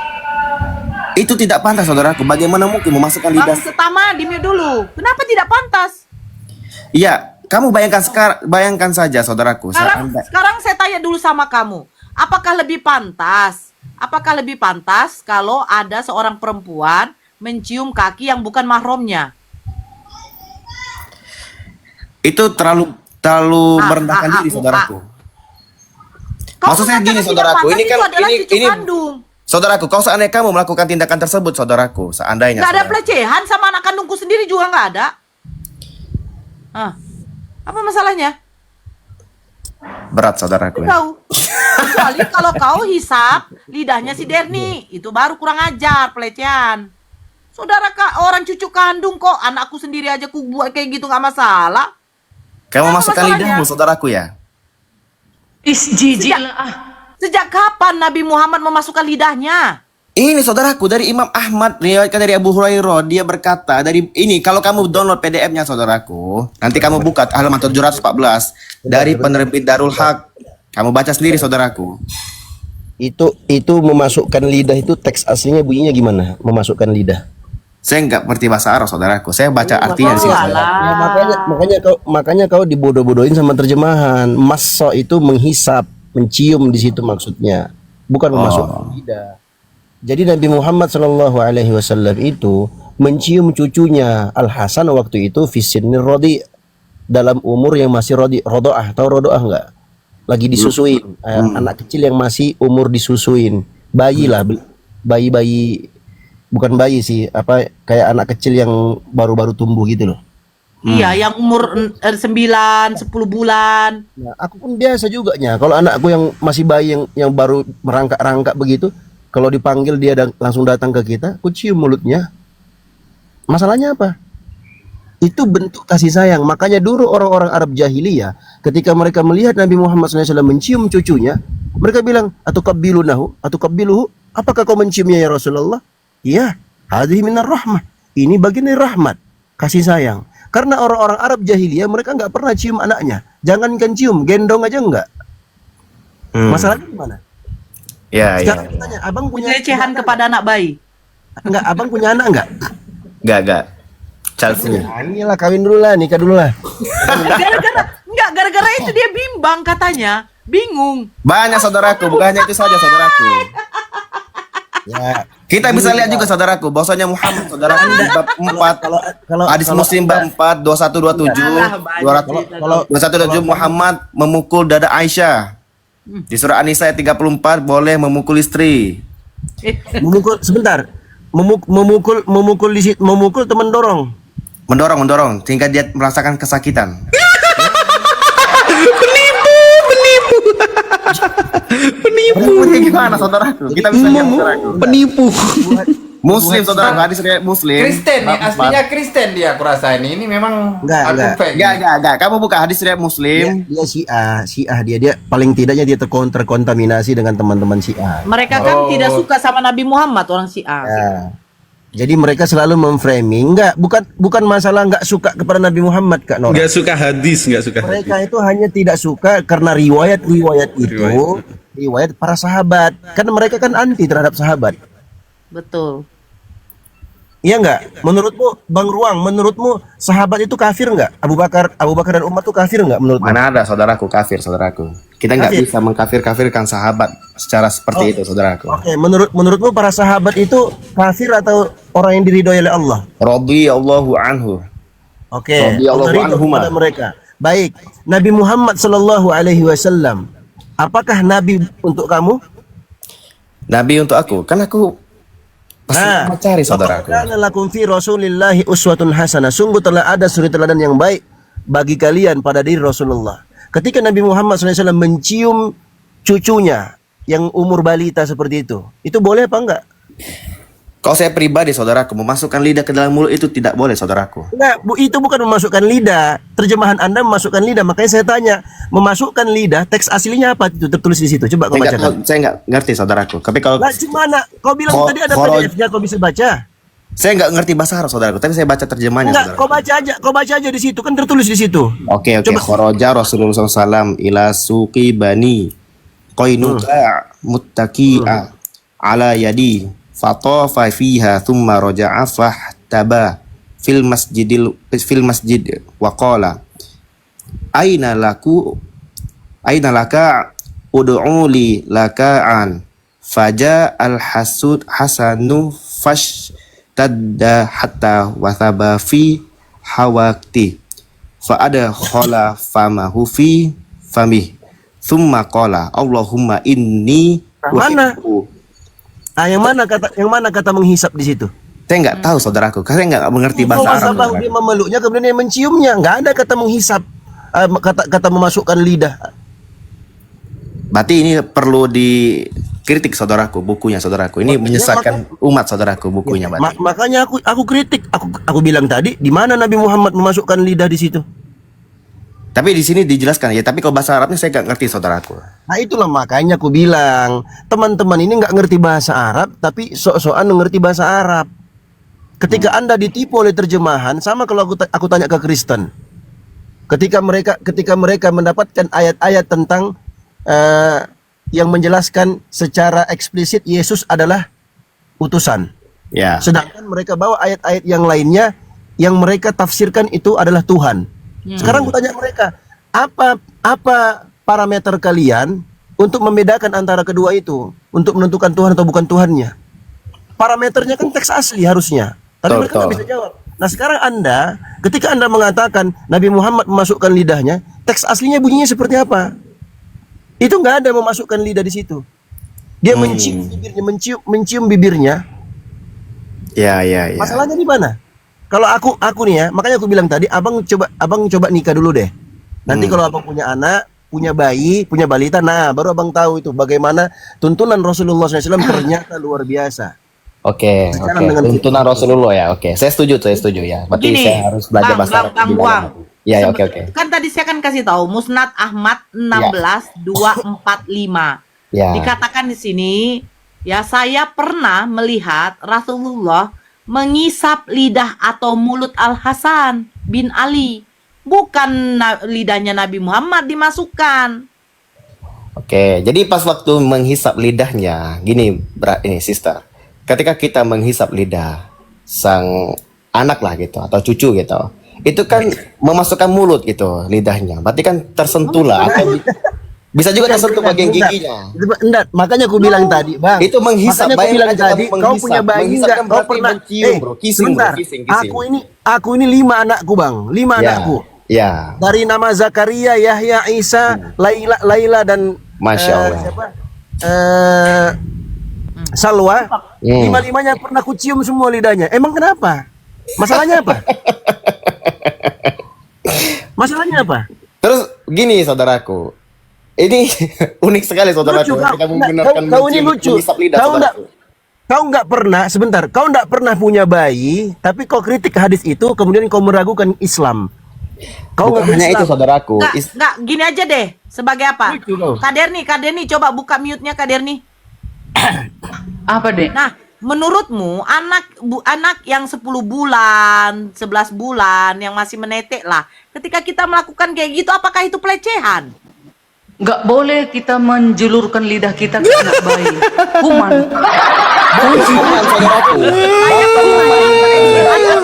Itu tidak pantas saudaraku. Bagaimana mungkin memasukkan Bang lidah? Setama di mute dulu. Kenapa tidak pantas? Iya, kamu bayangkan saja saudaraku. Sekarang saya tanya dulu sama kamu. Apakah lebih pantas? Apakah lebih pantas kalau ada seorang perempuan mencium kaki yang bukan mahramnya? Itu terlalu merendahkan diri saudaraku. Maksud saya gini saudaraku, ini kan ini saudaraku, kalau seandainya kamu melakukan tindakan tersebut saudaraku, seandainya Gak ada saudaraku. pelecehan sama anak kandungku sendiri juga nggak ada. Apa masalahnya? Berat saudaraku. Tahu. Kecuali kalau kau hisap lidahnya si Derni, itu baru kurang ajar pelecehan. Saudara orang cucu kandung kok, anakku sendiri aja ku buat kayak gitu nggak masalah. Kamu Apa masukkan masalahnya? lidahmu saudaraku ya. jijik lah. Sejak kapan Nabi Muhammad memasukkan lidahnya? Ini saudaraku dari Imam Ahmad, riwayatkan dari Abu Hurairah, dia berkata dari ini, kalau kamu download PDF-nya saudaraku, nanti kamu buka halaman 714 dari penerbit Darul Haq. Kamu baca sendiri saudaraku. Itu memasukkan lidah itu teks aslinya bunyinya gimana? Memasukkan lidah. Saya nggak ngerti bahasa Arab saudaraku. Saya baca artinya di sini. saudaraku. Ya, makanya kau dibodoh-bodohin sama terjemahan. Massa itu menghisap, mencium di situ maksudnya, bukan memasukkan lidah. Jadi Nabi Muhammad SAW itu mencium cucunya Al Hasan waktu itu fisinir rodi, dalam umur yang masih rodoah. Tahu rodoah enggak? Lagi disusuin, anak kecil yang masih umur disusuin, bayi lah, bayi bukan bayi sih, apa kayak anak kecil yang baru-baru tumbuh gitu loh. Iya, yang umur 9, 10 bulan. Nah, aku pun biasa juga nya. Kalau anakku yang masih bayi yang baru merangkak-rangkak begitu, kalau dipanggil dia langsung datang ke kita, aku cium mulutnya. Masalahnya apa? Itu bentuk kasih sayang. Makanya dulu orang-orang Arab jahiliyah, ketika mereka melihat Nabi Muhammad SAW mencium cucunya, mereka bilang, Atukabbiluhu, apakah kau menciumnya ya Rasulullah? Iya, hadhihi minar rahmah. Ini bagian dari rahmat, kasih sayang. Karena orang-orang Arab jahiliyah mereka nggak pernah cium anaknya. Jangankan cium, gendong aja enggak. Masalahnya gimana? Ya, Sekarang aku tanya, abang punya Pelecehan kepada anak bayi. enggak? Abang punya anak enggak? Enggak. Child free. Nah, inilah kawin dulu lah, nikah dulu lah. Gara-gara itu dia bimbang katanya. Bingung. Banyak saudaraku, bukan hanya itu saja saudaraku. Ya, Kita bisa lihat juga saudaraku, bahwasanya Muhammad saudaraku di bab 4 hadis Muslim bab 4 2127 2127 Muhammad memukul dada Aisyah. Di surah An-Nisa ayat 34 boleh memukul istri. memukul sebentar. Memukul di situ, memukul teman dorong. Mendorong sehingga dia merasakan kesakitan. Penipu gimana saudaraku? Kita bisa lihat saudaraku. Penipu. Muslim saudaraku, hadis riwayat Muslim. Kristen nih, aslinya Kristen dia aku rasa ini. Ini memang Enggak. fake. Enggak. Kamu buka hadis riwayat Muslim. Dia Syiah dia paling tidaknya dia terkontaminasi dengan teman-teman Syiah. Mereka kan tidak suka sama Nabi Muhammad, orang Syiah. Ya. Jadi mereka selalu memframing, bukan masalah nggak suka kepada Nabi Muhammad, Kak Nora. Nggak suka hadis. Mereka itu hanya tidak suka karena riwayat itu riwayat para sahabat. Karena mereka kan anti terhadap sahabat. Betul. Iya nggak? Menurutmu, Bang Ruang, menurutmu sahabat itu kafir nggak? Abu Bakar dan Umar itu kafir nggak menurutmu? Mana ada saudaraku kafir saudaraku. Kita nggak Kafir. bisa mengkafirkan sahabat secara seperti itu saudaraku. Oke, menurutmu para sahabat itu kafir atau orang yang diridhoi oleh Allah? Radhiyallahu anhu. Oke, Radhiyallahu Allah ridho anhuma. kepada mereka. Baik, Nabi Muhammad sallallahu alaihi wasallam, apakah nabi untuk kamu? Nabi untuk aku, kan aku pasti mencari saudaraku. Kana lakum fi Rasulillahi uswatun hasanah. Sungguh telah ada suri teladan yang baik bagi kalian pada diri Rasulullah. Ketika Nabi Muhammad SAW mencium cucunya yang umur balita seperti itu boleh apa enggak? Kalau saya pribadi saudaraku, memasukkan lidah ke dalam mulut itu tidak boleh saudaraku. Enggak, itu bukan memasukkan lidah. Terjemahan Anda memasukkan lidah. Makanya saya tanya, memasukkan lidah, teks aslinya apa itu tertulis di situ? Coba kau bacakan. Saya nggak ngerti saudaraku. Tapi kalau Lah, gimana? Kau bilang tadi ada PDF-nya, kau bisa baca. saya nggak ngerti bahasa Arab saudaraku, tapi saya baca terjemahnya Enggak, saudaraku. kau baca aja di situ, kan tertulis di situ. Oke. Kharaja Rasulullah SAW ila suqi bani Qainuqa muttaqi'a ala yadi fatafa fiha thumma raja'a fahtaba fil masjid wa qala aina laka ud'u li laka'an faja al hasanu fashtadda hatta wathaba fi hawakti fa ada khala famahu fi famih thumma qala Allahumma inni Mana? Yang mana kata menghisap di situ? Saya nggak tahu saudaraku, karena saya nggak mengerti bahasa Arab. Saudaraku. Dia memeluknya kemudian dia menciumnya, nggak ada kata menghisap, kata memasukkan lidah. Berarti ini perlu dikritik saudaraku, bukunya saudaraku. Ini menyesatkan umat saudaraku bukunya. Makanya aku kritik, aku bilang tadi, di mana Nabi Muhammad memasukkan lidah di situ? Tapi di sini dijelaskan ya. Tapi kalau bahasa Arabnya saya nggak ngerti saudaraku. Nah itulah makanya aku bilang teman-teman ini nggak ngerti bahasa Arab tapi sok-sokan ngerti bahasa Arab. Ketika Anda ditipu oleh terjemahan, sama kalau aku tanya ke Kristen. Ketika mereka mendapatkan ayat-ayat tentang yang menjelaskan secara eksplisit Yesus adalah utusan. Ya. Sedangkan mereka bawa ayat-ayat yang lainnya yang mereka tafsirkan itu adalah Tuhan. Sekarang aku tanya mereka, apa parameter kalian untuk membedakan antara kedua itu, untuk menentukan Tuhan atau bukan Tuhannya? Parameternya kan teks asli harusnya, tapi mereka nggak bisa jawab. Nah sekarang ketika Anda mengatakan Nabi Muhammad memasukkan lidahnya, teks aslinya bunyinya seperti apa? Itu nggak ada memasukkan lidah di situ. Dia mencium bibirnya, mencium bibirnya. Ya. Masalahnya di mana? Kalau aku nih ya, makanya aku bilang tadi, abang coba nikah dulu deh. Nanti kalau abang punya anak, punya bayi, punya balita, nah baru abang tahu itu bagaimana tuntunan Rasulullah SAW ternyata luar biasa. Oke. Tuntunan Rasulullah ya. Oke, saya setuju ya. Berarti Begini, saya harus belajar bahasa Arab. Bang Buang. Ya, oke. Kan tadi saya kan kasih tahu Musnad Ahmad 16245. Ya. Dikatakan di sini, ya saya pernah melihat Rasulullah mengisap lidah atau mulut Al-Hasan bin Ali. Bukan lidahnya Nabi Muhammad dimasukkan. Oke, jadi pas waktu menghisap lidahnya, gini, ini sister. Ketika kita menghisap lidah sang anak lah gitu atau cucu gitu, itu kan memasukkan mulut gitu lidahnya. Berarti kan tersentuh lah. Atau bisa juga tersentuh bagian giginya. Enggak, makanya aku bilang tadi, Bang. Itu menghisap. Makanya aku bilang tadi, kau punya bayi enggak? Kan Kau pernah mencium, bro. Kissing, sebentar. bro. Kissing. Aku ini 5 anakku, Bang. 5 anakku. Ya. Dari nama Zakaria, Yahya, Isa, Laila dan Masya Allah. siapa? Salwa. 5-5-nya pernah kucium semua lidahnya. Emang kenapa? Masalahnya apa? Masalahnya apa? Terus gini saudaraku. Ini unik sekali saudaraku. Lucu, Kita menggunakan kau ini lucu. menghisap lidah saudaraku. Kau nggak pernah, sebentar, kau nggak pernah punya bayi, tapi kau kritik hadis itu, kemudian kau meragukan Islam. Kau Bukan nggak hanya Islam. itu saudaraku. Enggak, gini aja deh. Sebagai apa? Lucu kau. Kaderni, coba buka mute-nya Kaderni. Apa deh? Nah, menurutmu anak yang 10 bulan, 11 bulan yang masih menetek lah, ketika kita melakukan kayak gitu apakah itu pelecehan? Nggak boleh kita menjulurkan lidah kita ke anak bayi. Kuman. Bukan saudaraku.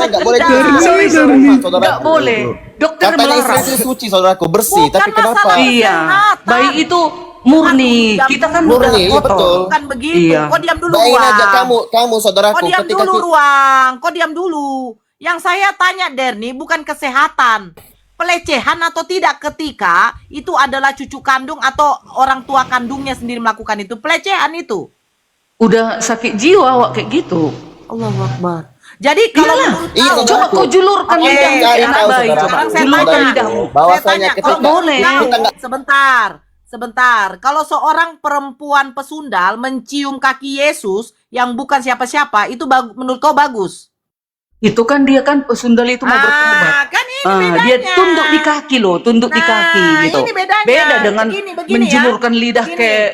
Nggak boleh saudaraku. Nggak boleh. Dokter Katanya melarang. istri suci saudaraku, bersih. Bukan Tapi kenapa? masalah Iya. kesehatan. Bayi itu murni. Bukan Kita kan murni, udah iya, kotor. betul. Bukan begitu. Iya. Kau diam dulu, Bayangin Ruang. aja kamu saudaraku. Kau diam ketika dulu, kita- Ruang. Kau diam dulu. Yang saya tanya, Derni, bukan kesehatan. Pelecehan atau tidak ketika itu adalah cucu kandung atau orang tua kandungnya sendiri melakukan itu. Pelecehan itu. Udah sakit jiwa wak kayak gitu. Allahu Akbar. Jadi kalau menurut Iya, kau, Coba kau julurkan Oke, lidahmu ke cari anak tahu, bayi. saudara. Coba sekarang saya julurkan tanya. lidahmu. Bahwasanya Saya tanya, ketika- kalau boleh. kau- sebentar. Kalau seorang perempuan pesundal mencium kaki Yesus yang bukan siapa-siapa, itu menurut kau bagus? Itu kan dia kan pesundal itu mau bertobat. Kan ini bedanya. Dia tunduk di kaki loh, tunduk di Nah, kaki gitu. ini bedanya. Beda dengan Begini menjulurkan ya. lidah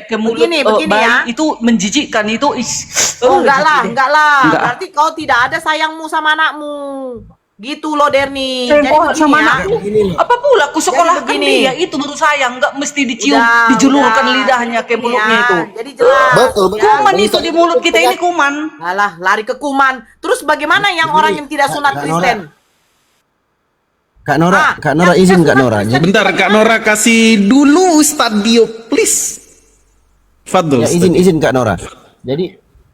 ke mulut Begini bayi ya. itu menjijikkan itu. Oh, enggak lah. Enggak. Berarti kau tidak ada sayangmu sama anakmu. Gitu loh, Derni. Saya Jadi bawa begini sama ya. anakku. Apa pula ku sekolahkan begini. dia itu baru sayang, enggak mesti dicium, Udah, dijulurkan udah. lidahnya ke mulutnya Ya, itu. Jadi jelas. Betul. Kuman itu di mulut kita ini kuman. Alah, lari ke kuman. Terus bagaimana yang orang yang tidak sunat Kak Kristen? Kak Nora, Ah, Kak Nora yang izin tidak Kak sunat Nora. Kristen Jadi, Bentar Kak Nora kasih dulu Stadio please. Fadl. ya, izin Kak Nora. Jadi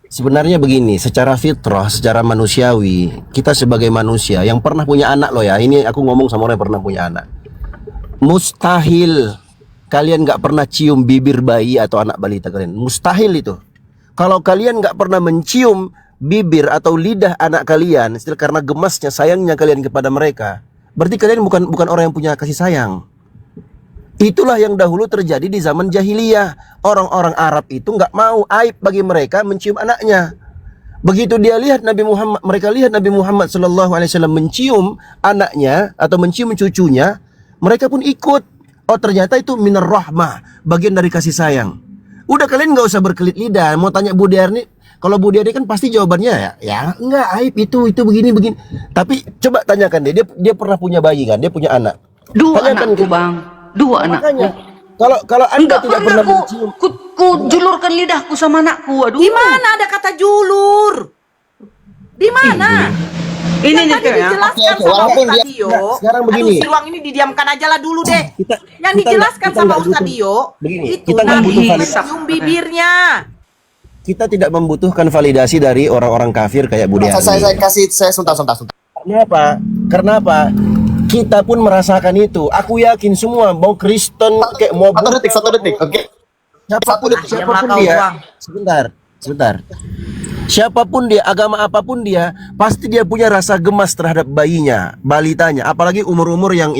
sebenarnya begini, secara fitrah, secara manusiawi, kita sebagai manusia yang pernah punya anak loh ya. Ini aku ngomong sama orang yang pernah punya anak. Mustahil kalian nggak pernah cium bibir bayi atau anak balita kalian. Mustahil itu. Kalau kalian nggak pernah mencium bibir atau lidah anak kalian, still karena gemasnya sayangnya kalian kepada mereka, berarti kalian bukan orang yang punya kasih sayang. Itulah yang dahulu terjadi di zaman jahiliyah. Orang-orang Arab itu nggak mau, aib bagi mereka mencium anaknya. Begitu dia lihat mereka lihat Nabi Muhammad SAW mencium anaknya atau mencium cucunya, Mereka pun ikut. Oh ternyata itu minar rahmah, bagian dari kasih sayang. Udah kalian nggak usah berkelit lidah. Mau tanya Bu Derni, kalau Bu Derni kan pasti jawabannya ya enggak aib itu begini. Tapi coba tanyakan dia pernah punya bayi kan? Dia punya anak. Dua Tanyakan anakku, Bang. Dua anakku. Makanya kalau Anda Enggak tidak pernah pernah mencium, ku julurkan lidahku sama anakku. Aduh. Di mana ada kata julur? Di mana? Ini Yang nih tadi ya. dijelaskan Oke, sama walaupun Ustaz dia- Dio. Nah, sekarang begini. Aduh, si Ruang ini didiamkan aja lah dulu deh. Kita- Yang kita dijelaskan nggak- kita sama nggak Ustaz butuh- Dio begini, itu kita nggak Nabi butuh mencium bibirnya. kita tidak membutuhkan validasi dari orang-orang kafir kayak Bu Derni. Saya kasih, saya sebentar. Karena apa? Kita pun merasakan itu. Aku yakin semua mau Kristen kayak mau Satu detik, oke. siapapun Diamlah kau, dia. Ruang. Sebentar. Siapapun dia, agama apapun dia, pasti dia punya rasa gemas terhadap bayinya, balitanya. Apalagi umur-umur yang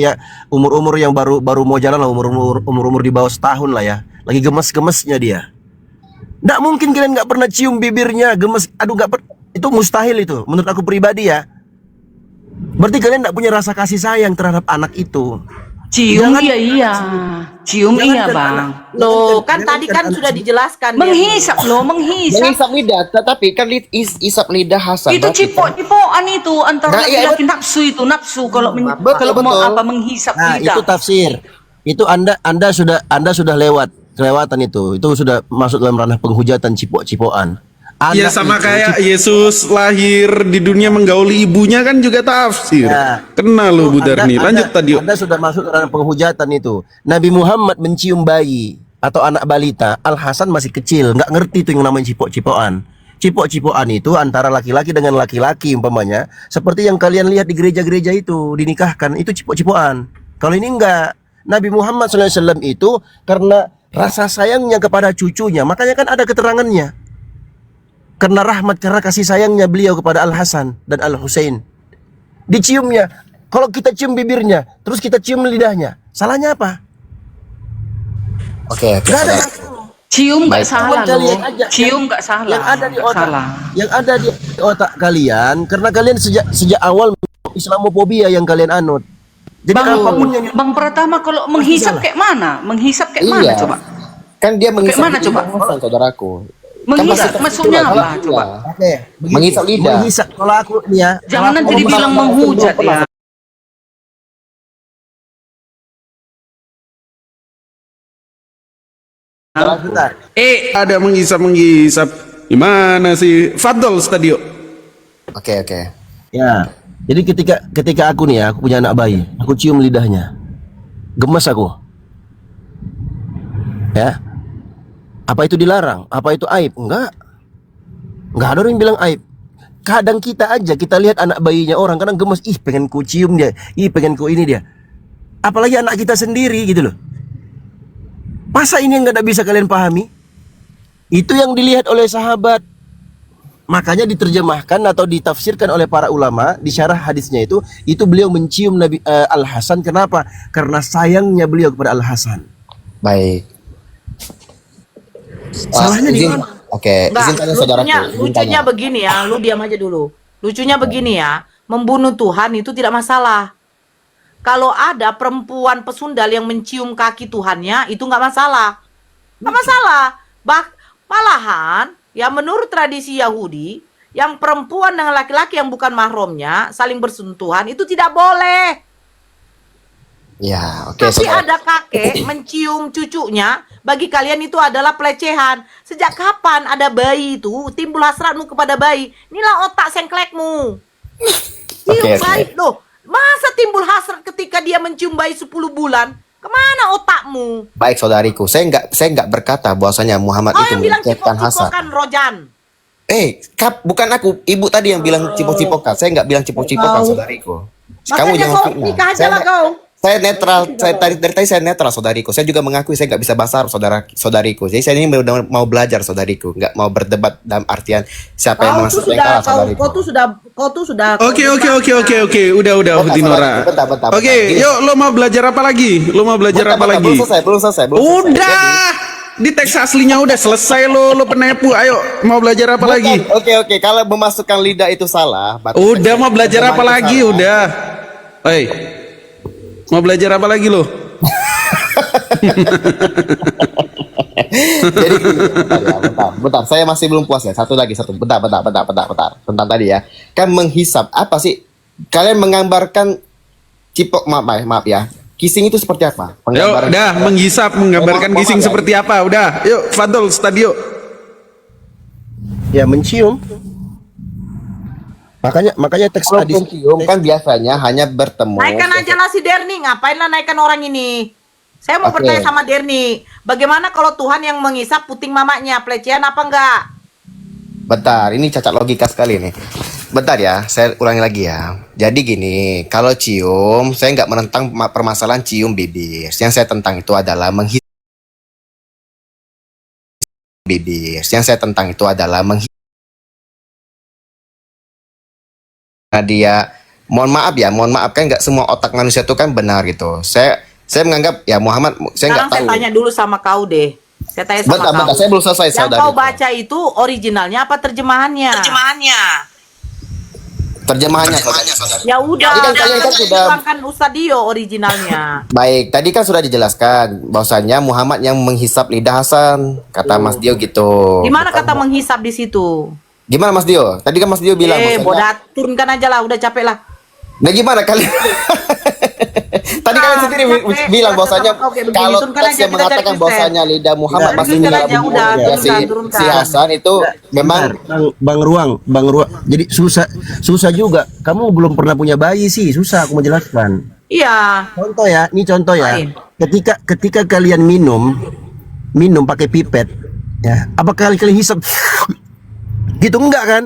baru mau jalan lah, umur di bawah setahun lah ya. Lagi gemes-gemesnya dia. Nggak mungkin kalian nggak pernah cium bibirnya, gemes. Aduh itu mustahil itu, menurut aku pribadi ya. Berarti kalian nggak punya rasa kasih sayang terhadap anak itu. Cium Jangan- iya. Cium iya, Bang. Loh, kan tadi kan sudah dijelaskan. dia. Menghisap loh, menghisap. Mengisap lidah, tetapi kan isap lidah Hasan. Itu cipok-cipokan itu antara Nah, iya, laki-laki nafsu kalau Betul, mau betul. apa menghisap Nah, lidah. itu tafsir. Itu Anda sudah kelewatan itu. Itu sudah masuk dalam ranah penghujatan cipok-cipokan. Ya Anak sama itu kayak Yesus lahir di dunia menggauli ibunya kan juga tafsir. Ya. Kena lu Bu Darni. Lanjut tadi. Anda sudah masuk dalam penghujatan itu. Nabi Muhammad mencium bayi atau anak balita. Al Hasan masih kecil, nggak ngerti itu yang namanya cipok-cipokan. Cipok-cipokan itu antara laki-laki dengan laki-laki umpamanya. Seperti yang kalian lihat di gereja-gereja itu dinikahkan, itu cipok-cipokan. Kalau ini enggak. Nabi Muhammad SAW itu karena rasa sayangnya kepada cucunya, makanya kan ada keterangannya. Karena rahmat, karena kasih sayangnya beliau kepada Al Hasan dan Al Husain. Diciumnya. Kalau kita cium bibirnya, terus kita cium lidahnya, salahnya apa? Oke. Gak ada. Cium nggak salah Cuman kalian loh. aja Cium nggak salah. Yang ada di Nggak otak, salah. yang ada di otak kalian, karena kalian sejak awal Islamofobia yang kalian anut. Jadi apapun yang Bang Pratama kalau menghisap salah. kayak mana? Menghisap kayak Iya. mana coba? Kan dia mengisap mana lidah coba? Hasan, saudaraku. Menghisap Kan pasti maksudnya tertular. apa coba? Oke, begitu. Mengisap lidah. Menghisap. Kalau aku nih ya, Jangan nanti dibilang menghujat ya. bentar. Ada menghisap. Gimana sih? Fadol Stadio. Oke. Ya. Jadi ketika aku nih ya, aku punya anak bayi, aku cium lidahnya. Gemes aku. Ya. Apa itu dilarang? Apa itu aib? Enggak. Enggak ada orang yang bilang aib. Kadang kita aja, kita lihat anak bayinya orang kadang gemes, ih pengen ku cium dia, ih pengen ku ini dia. Apalagi anak kita sendiri gitu loh. Masa ini yang nggak bisa kalian pahami? Itu yang dilihat oleh sahabat. Makanya diterjemahkan atau ditafsirkan oleh para ulama di syarah hadisnya itu beliau mencium Nabi Al Hasan. Kenapa? Karena sayangnya beliau kepada Al Hasan. Baik. Salahnya di izin- mana? Oke, izin tanya saudaraku. izin lucunya tanya. begini ya, lu diam aja dulu. Lucunya begini ya, membunuh Tuhan itu tidak masalah. Kalau ada perempuan pesundal yang mencium kaki Tuhannya, itu nggak masalah. Nggak masalah. Malahan, ya menurut tradisi Yahudi, yang perempuan dengan laki-laki yang bukan mahramnya saling bersentuhan itu tidak boleh. Ya, oke. Tapi saudara. ada kakek mencium cucunya, bagi kalian itu adalah pelecehan. Sejak kapan ada bayi itu timbul hasratmu kepada bayi? Inilah otak sengklekmu. Cium Oke. bayi loh. Masa timbul hasrat ketika dia mencium bayi 10 bulan? Kemana otakmu? Baik saudariku, saya nggak berkata bahwasanya Muhammad Oh itu yang bilang melecehkan Hasan. cipok-cipokan Rojan. Bukan aku, ibu tadi yang bilang cipok-cipokan. Saya nggak bilang cipok-cipokan, saudariku. Kamu Makanya jangan kau fitnah. nikah aja lah kau. Saya netral. Saya dari tadi saya netral, saudariku. Saya juga mengakui saya nggak bisa bahasa Arab, saudariku. Jadi saya ini mau belajar, saudariku. Nggak mau berdebat dalam artian siapa yang Kau tuh menang, siapa yang kalah, saudariku. kau tuh sudah. Oke. Udah Bentar, Dinora. bentar. Oke, yuk lo mau belajar apa lagi? Belum selesai. Udah. Di teks aslinya udah selesai lo penepu. Ayo, mau belajar apa lagi? Oke. Kalau memasukkan lidah itu salah. berarti Udah mau belajar apa itu lagi? salah. Udah. Hei. Mau belajar apa lagi lo? Jadi gini, bentar, saya masih belum puas ya. Satu lagi, bentar. Tentang tadi ya. Kan menghisap, apa sih? Kalian menggambarkan cipok, maaf ya. Kissing itu seperti apa? Yuk, udah menghisap, menggambarkan kissing seperti apa? Udah, yuk, Fadol, Stadio. Ya mencium. Makanya teks Kalau hadis mencium kan biasanya hanya bertemu. Naikkan aja lah si Derni, ngapain lah naikkan orang ini? Saya mau Oke. bertanya sama Derni, bagaimana kalau Tuhan yang mengisap puting mamanya, pelecehan apa enggak? Bentar, ini cacat logika sekali nih. Bentar ya, saya ulangi lagi ya. Jadi gini, kalau cium, saya nggak menentang permasalahan cium bibir. Yang saya tentang itu adalah menghisap bibir. Yang saya tentang itu adalah menghisap. Nah, dia, mohon maaf kan nggak semua otak manusia itu kan benar gitu. Saya menganggap ya Muhammad, saya Sekarang nggak saya tahu. tanya dulu sama kau deh. Saya tanya sama Bentar, kau. saya belum selesai, Yang saudari. kau baca itu originalnya apa terjemahannya? Terjemahannya, saudari. Ya udah, Tadi kan kalian kan sudah- bilangkan Ustadio originalnya. Baik, tadi kan sudah dijelaskan bahwasanya Muhammad yang menghisap lidah Hasan, kata Mas Dio gitu. Di mana Bukan- kata menghisap di situ? Gimana Mas Dio? Tadi kan Mas Dio bilang bahwasanya- bodat, turunkan aja lah, udah capek lah. Nah gimana kalian? Tadi kalian sendiri bilang bahwasanya Oke, begini, kalau turunkan teks aja, yang kita mengatakan cari bahwasanya lidah Muhammad Tidak, masih turunkan dalam aja, udah, mulutnya turunkan. si Hasan itu memang Bang Ruang. Jadi susah juga. Kamu belum pernah punya bayi sih, susah aku menjelaskan. Iya. Contoh ya. Lain. Ketika kalian minum pakai pipet, ya, apa kalian hisap? Gitu enggak kan?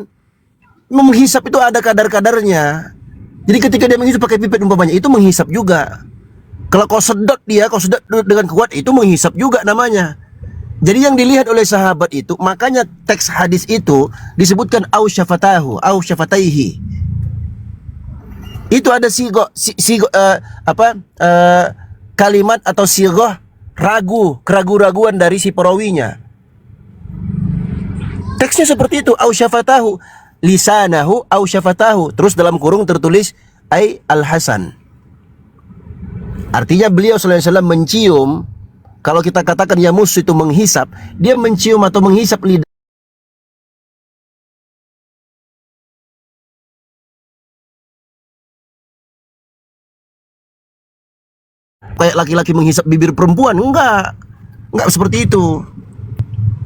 Menghisap itu ada kadar-kadarnya. Jadi ketika dia menghisap pakai pipet umpamanya, itu menghisap juga. Kalau kau sedot dengan kuat, itu menghisap juga namanya. Jadi yang dilihat oleh sahabat itu, makanya teks hadis itu disebutkan au syafataihi. Itu ada kalimat atau sigoh keraguan-raguan dari si perawinya. Teksnya seperti itu, au syafatahu lisanahu au syafatahu. Terus dalam kurung tertulis ai al-Hasan. Artinya beliau sallallahu alaihi wasallam mencium. Kalau kita katakan yamus itu menghisap, dia mencium atau menghisap lidah kayak laki-laki menghisap bibir perempuan. Enggak seperti itu.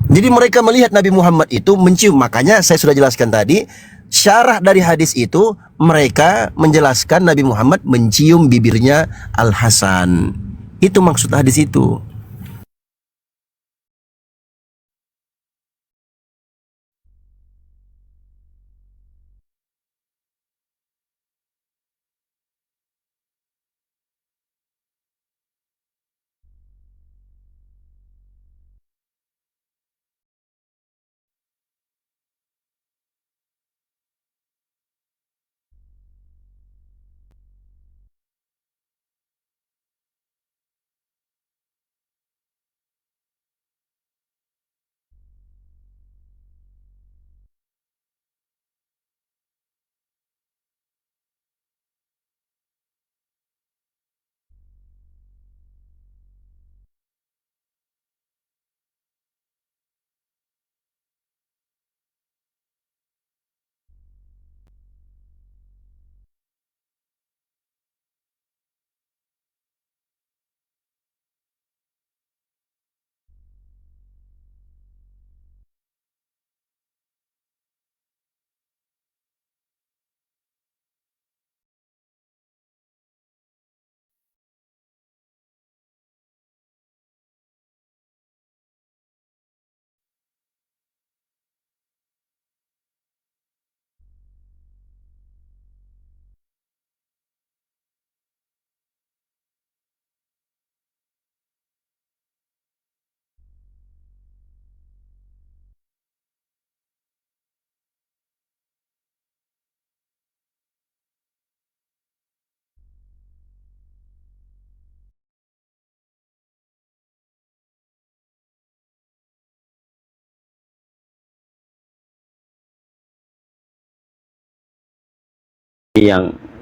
Jadi mereka melihat Nabi Muhammad itu mencium. Makanya saya sudah jelaskan tadi, syarah dari hadis itu mereka menjelaskan Nabi Muhammad mencium bibirnya Al-Hasan. Itu maksud hadis itu.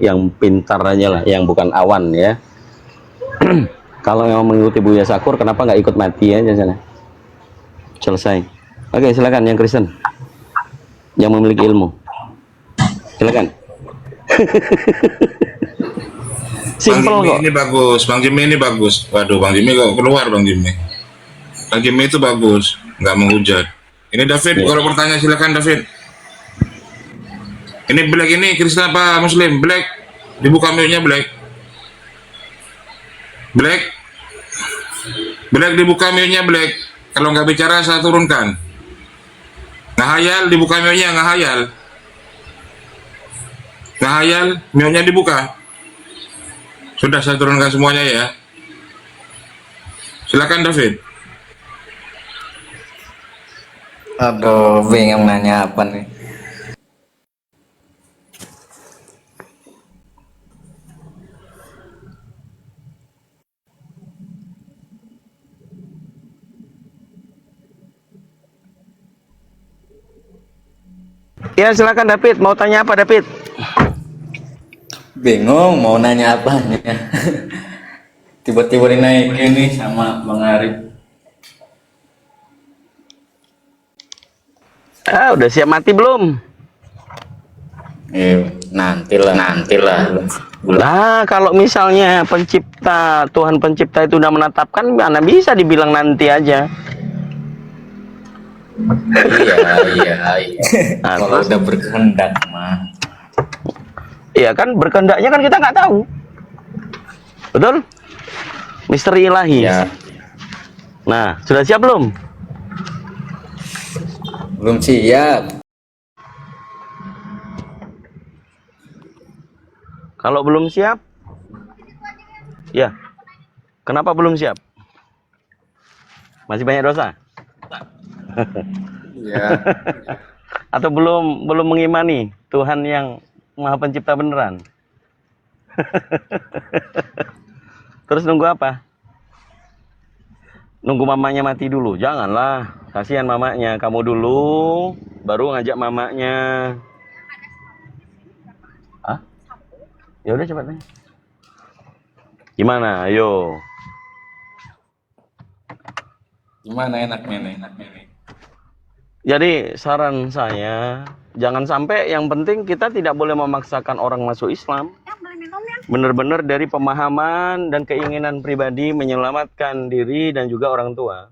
yang pintar aja lah, yang bukan awan ya. Kalau yang mengikuti Buya Sakur, kenapa nggak ikut mati aja sana? Selesai. Oke, silakan yang Kristen, yang memiliki ilmu, silakan. Simple kok. Ini bagus, Bang Jimmy ini bagus. Waduh, Bang Jimmy kok keluar, Bang Jimmy. Bang Jimmy itu bagus, nggak menghujat. Ini David, kalau bertanya silakan David. Ini Black ini Kristen apa Muslim? Black, dibuka mute-nya Black. Black dibuka mute-nya Black. Kalau nggak bicara saya turunkan. Ngahayal dibuka mute-nya, ngahayal. Ngahayal, mute-nya dibuka. Sudah saya turunkan semuanya ya. Silakan David. Aduh, bingung nanya apa nih. Ya silakan David, mau tanya apa David? Bingung mau nanya apa nih. Tiba-tiba dinaikin nih sama Bang Arif. Udah siap mati belum? Nantilah. Nah, kalau misalnya pencipta, Tuhan pencipta itu udah menetapkan, mana bisa dibilang nanti aja. Iya. Kalau udah berkehendak mah. Iya kan, berkehendaknya kan kita nggak tahu. Betul? Misteri ilahi. Ya. Nah, sudah siap belum? Belum siap. Kalau belum siap, ya. Kenapa belum siap? Masih banyak dosa? Iya. Atau belum mengimani Tuhan yang Maha Pencipta beneran? Terus nunggu apa? Nunggu mamanya mati dulu? Janganlah, kasihan mamanya. Kamu dulu, baru ngajak mamanya. Hah? Ya udah cepat nih. Gimana? Ayo. Gimana enaknya nih? Jadi saran saya, jangan sampai, yang penting kita tidak boleh memaksakan orang masuk Islam. Benar-benar dari pemahaman dan keinginan pribadi menyelamatkan diri dan juga orang tua.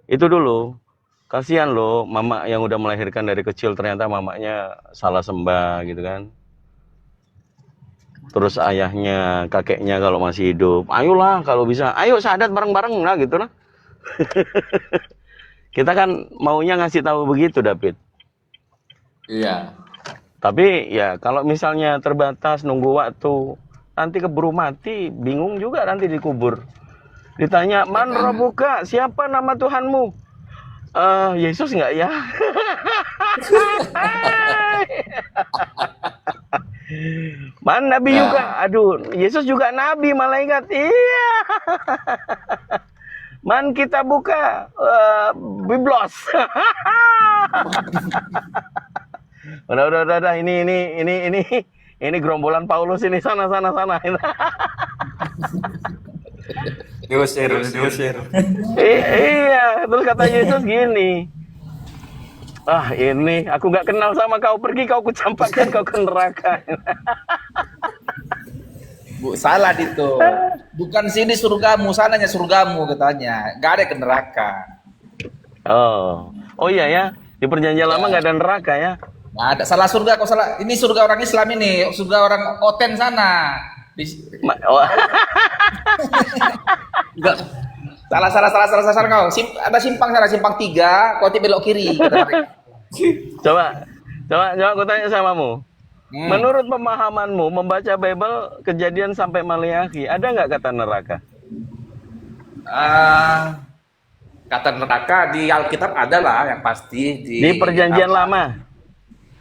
Itu dulu. Kasihan loh mama yang udah melahirkan dari kecil ternyata mamanya salah sembah gitu kan. Terus ayahnya, kakeknya kalau masih hidup, ayolah kalau bisa, ayo syahadat bareng-bareng lah gitu lah. Kita kan maunya ngasih tahu begitu, David. Iya. Tapi ya kalau misalnya terbatas nunggu waktu, nanti keburu mati, bingung juga nanti dikubur. Ditanya, man rabbuka, siapa nama Tuhanmu? Yesus nggak ya? Man Nabi juga, aduh, Yesus juga Nabi, malaikat, iya. Man kita buka biblos. Udah, ini gerombolan Paulus ini sana. Diusir. Iya, terus kata Yesus gini. Ini aku nggak kenal sama kau, pergi kau, kucampakkan kau ke neraka. Bu, salah itu. Bukan sini surgamu, sananya surgamu katanya. Gak ada ke neraka. Oh iya ya, di perjanjian lama nggak ada neraka ya. Nggak ada, salah surga kau salah. Ini surga orang Islam ini, surga orang Oten sana. Enggak. Salah kau. Ada simpang sana, simpang 3, kau belok kiri. Coba aku tanya samamu. Menurut pemahamanmu membaca Bible Kejadian sampai Maleakhi, ada nggak kata neraka? Kata neraka di Alkitab ada lah yang pasti di perjanjian lama.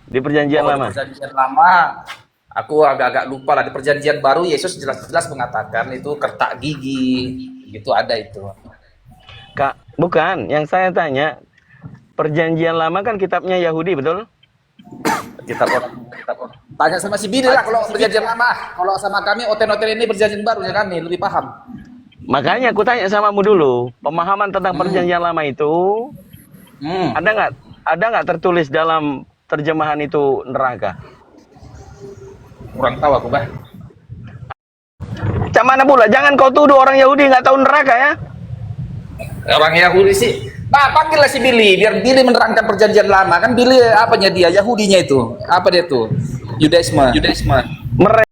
Di perjanjian lama. Di perjanjian lama aku agak lupa lah. Di perjanjian baru Yesus jelas-jelas mengatakan itu kertak gigi. Gitu ada itu. Kak, bukan, yang saya tanya perjanjian lama kan kitabnya Yahudi, betul? Kitab orang. Tanya sama si Bini lah kalau perjanjian lama. Kalau sama kami Oten ini perjanjian baru ya kami lebih paham. Makanya aku tanya samamu dulu, pemahaman tentang perjanjian lama itu ada nggak tertulis dalam terjemahan itu neraka? Kurang tahu aku, Bah. Cak mana pula? Jangan kau tuduh orang Yahudi nggak tahu neraka ya? Orang Yahudi sih. Nah, panggillah si Billy, biar Billy menerangkan perjanjian lama. Kan Billy apanya dia? Yahudinya itu. Apa dia tuh? Yudaisme. Mereka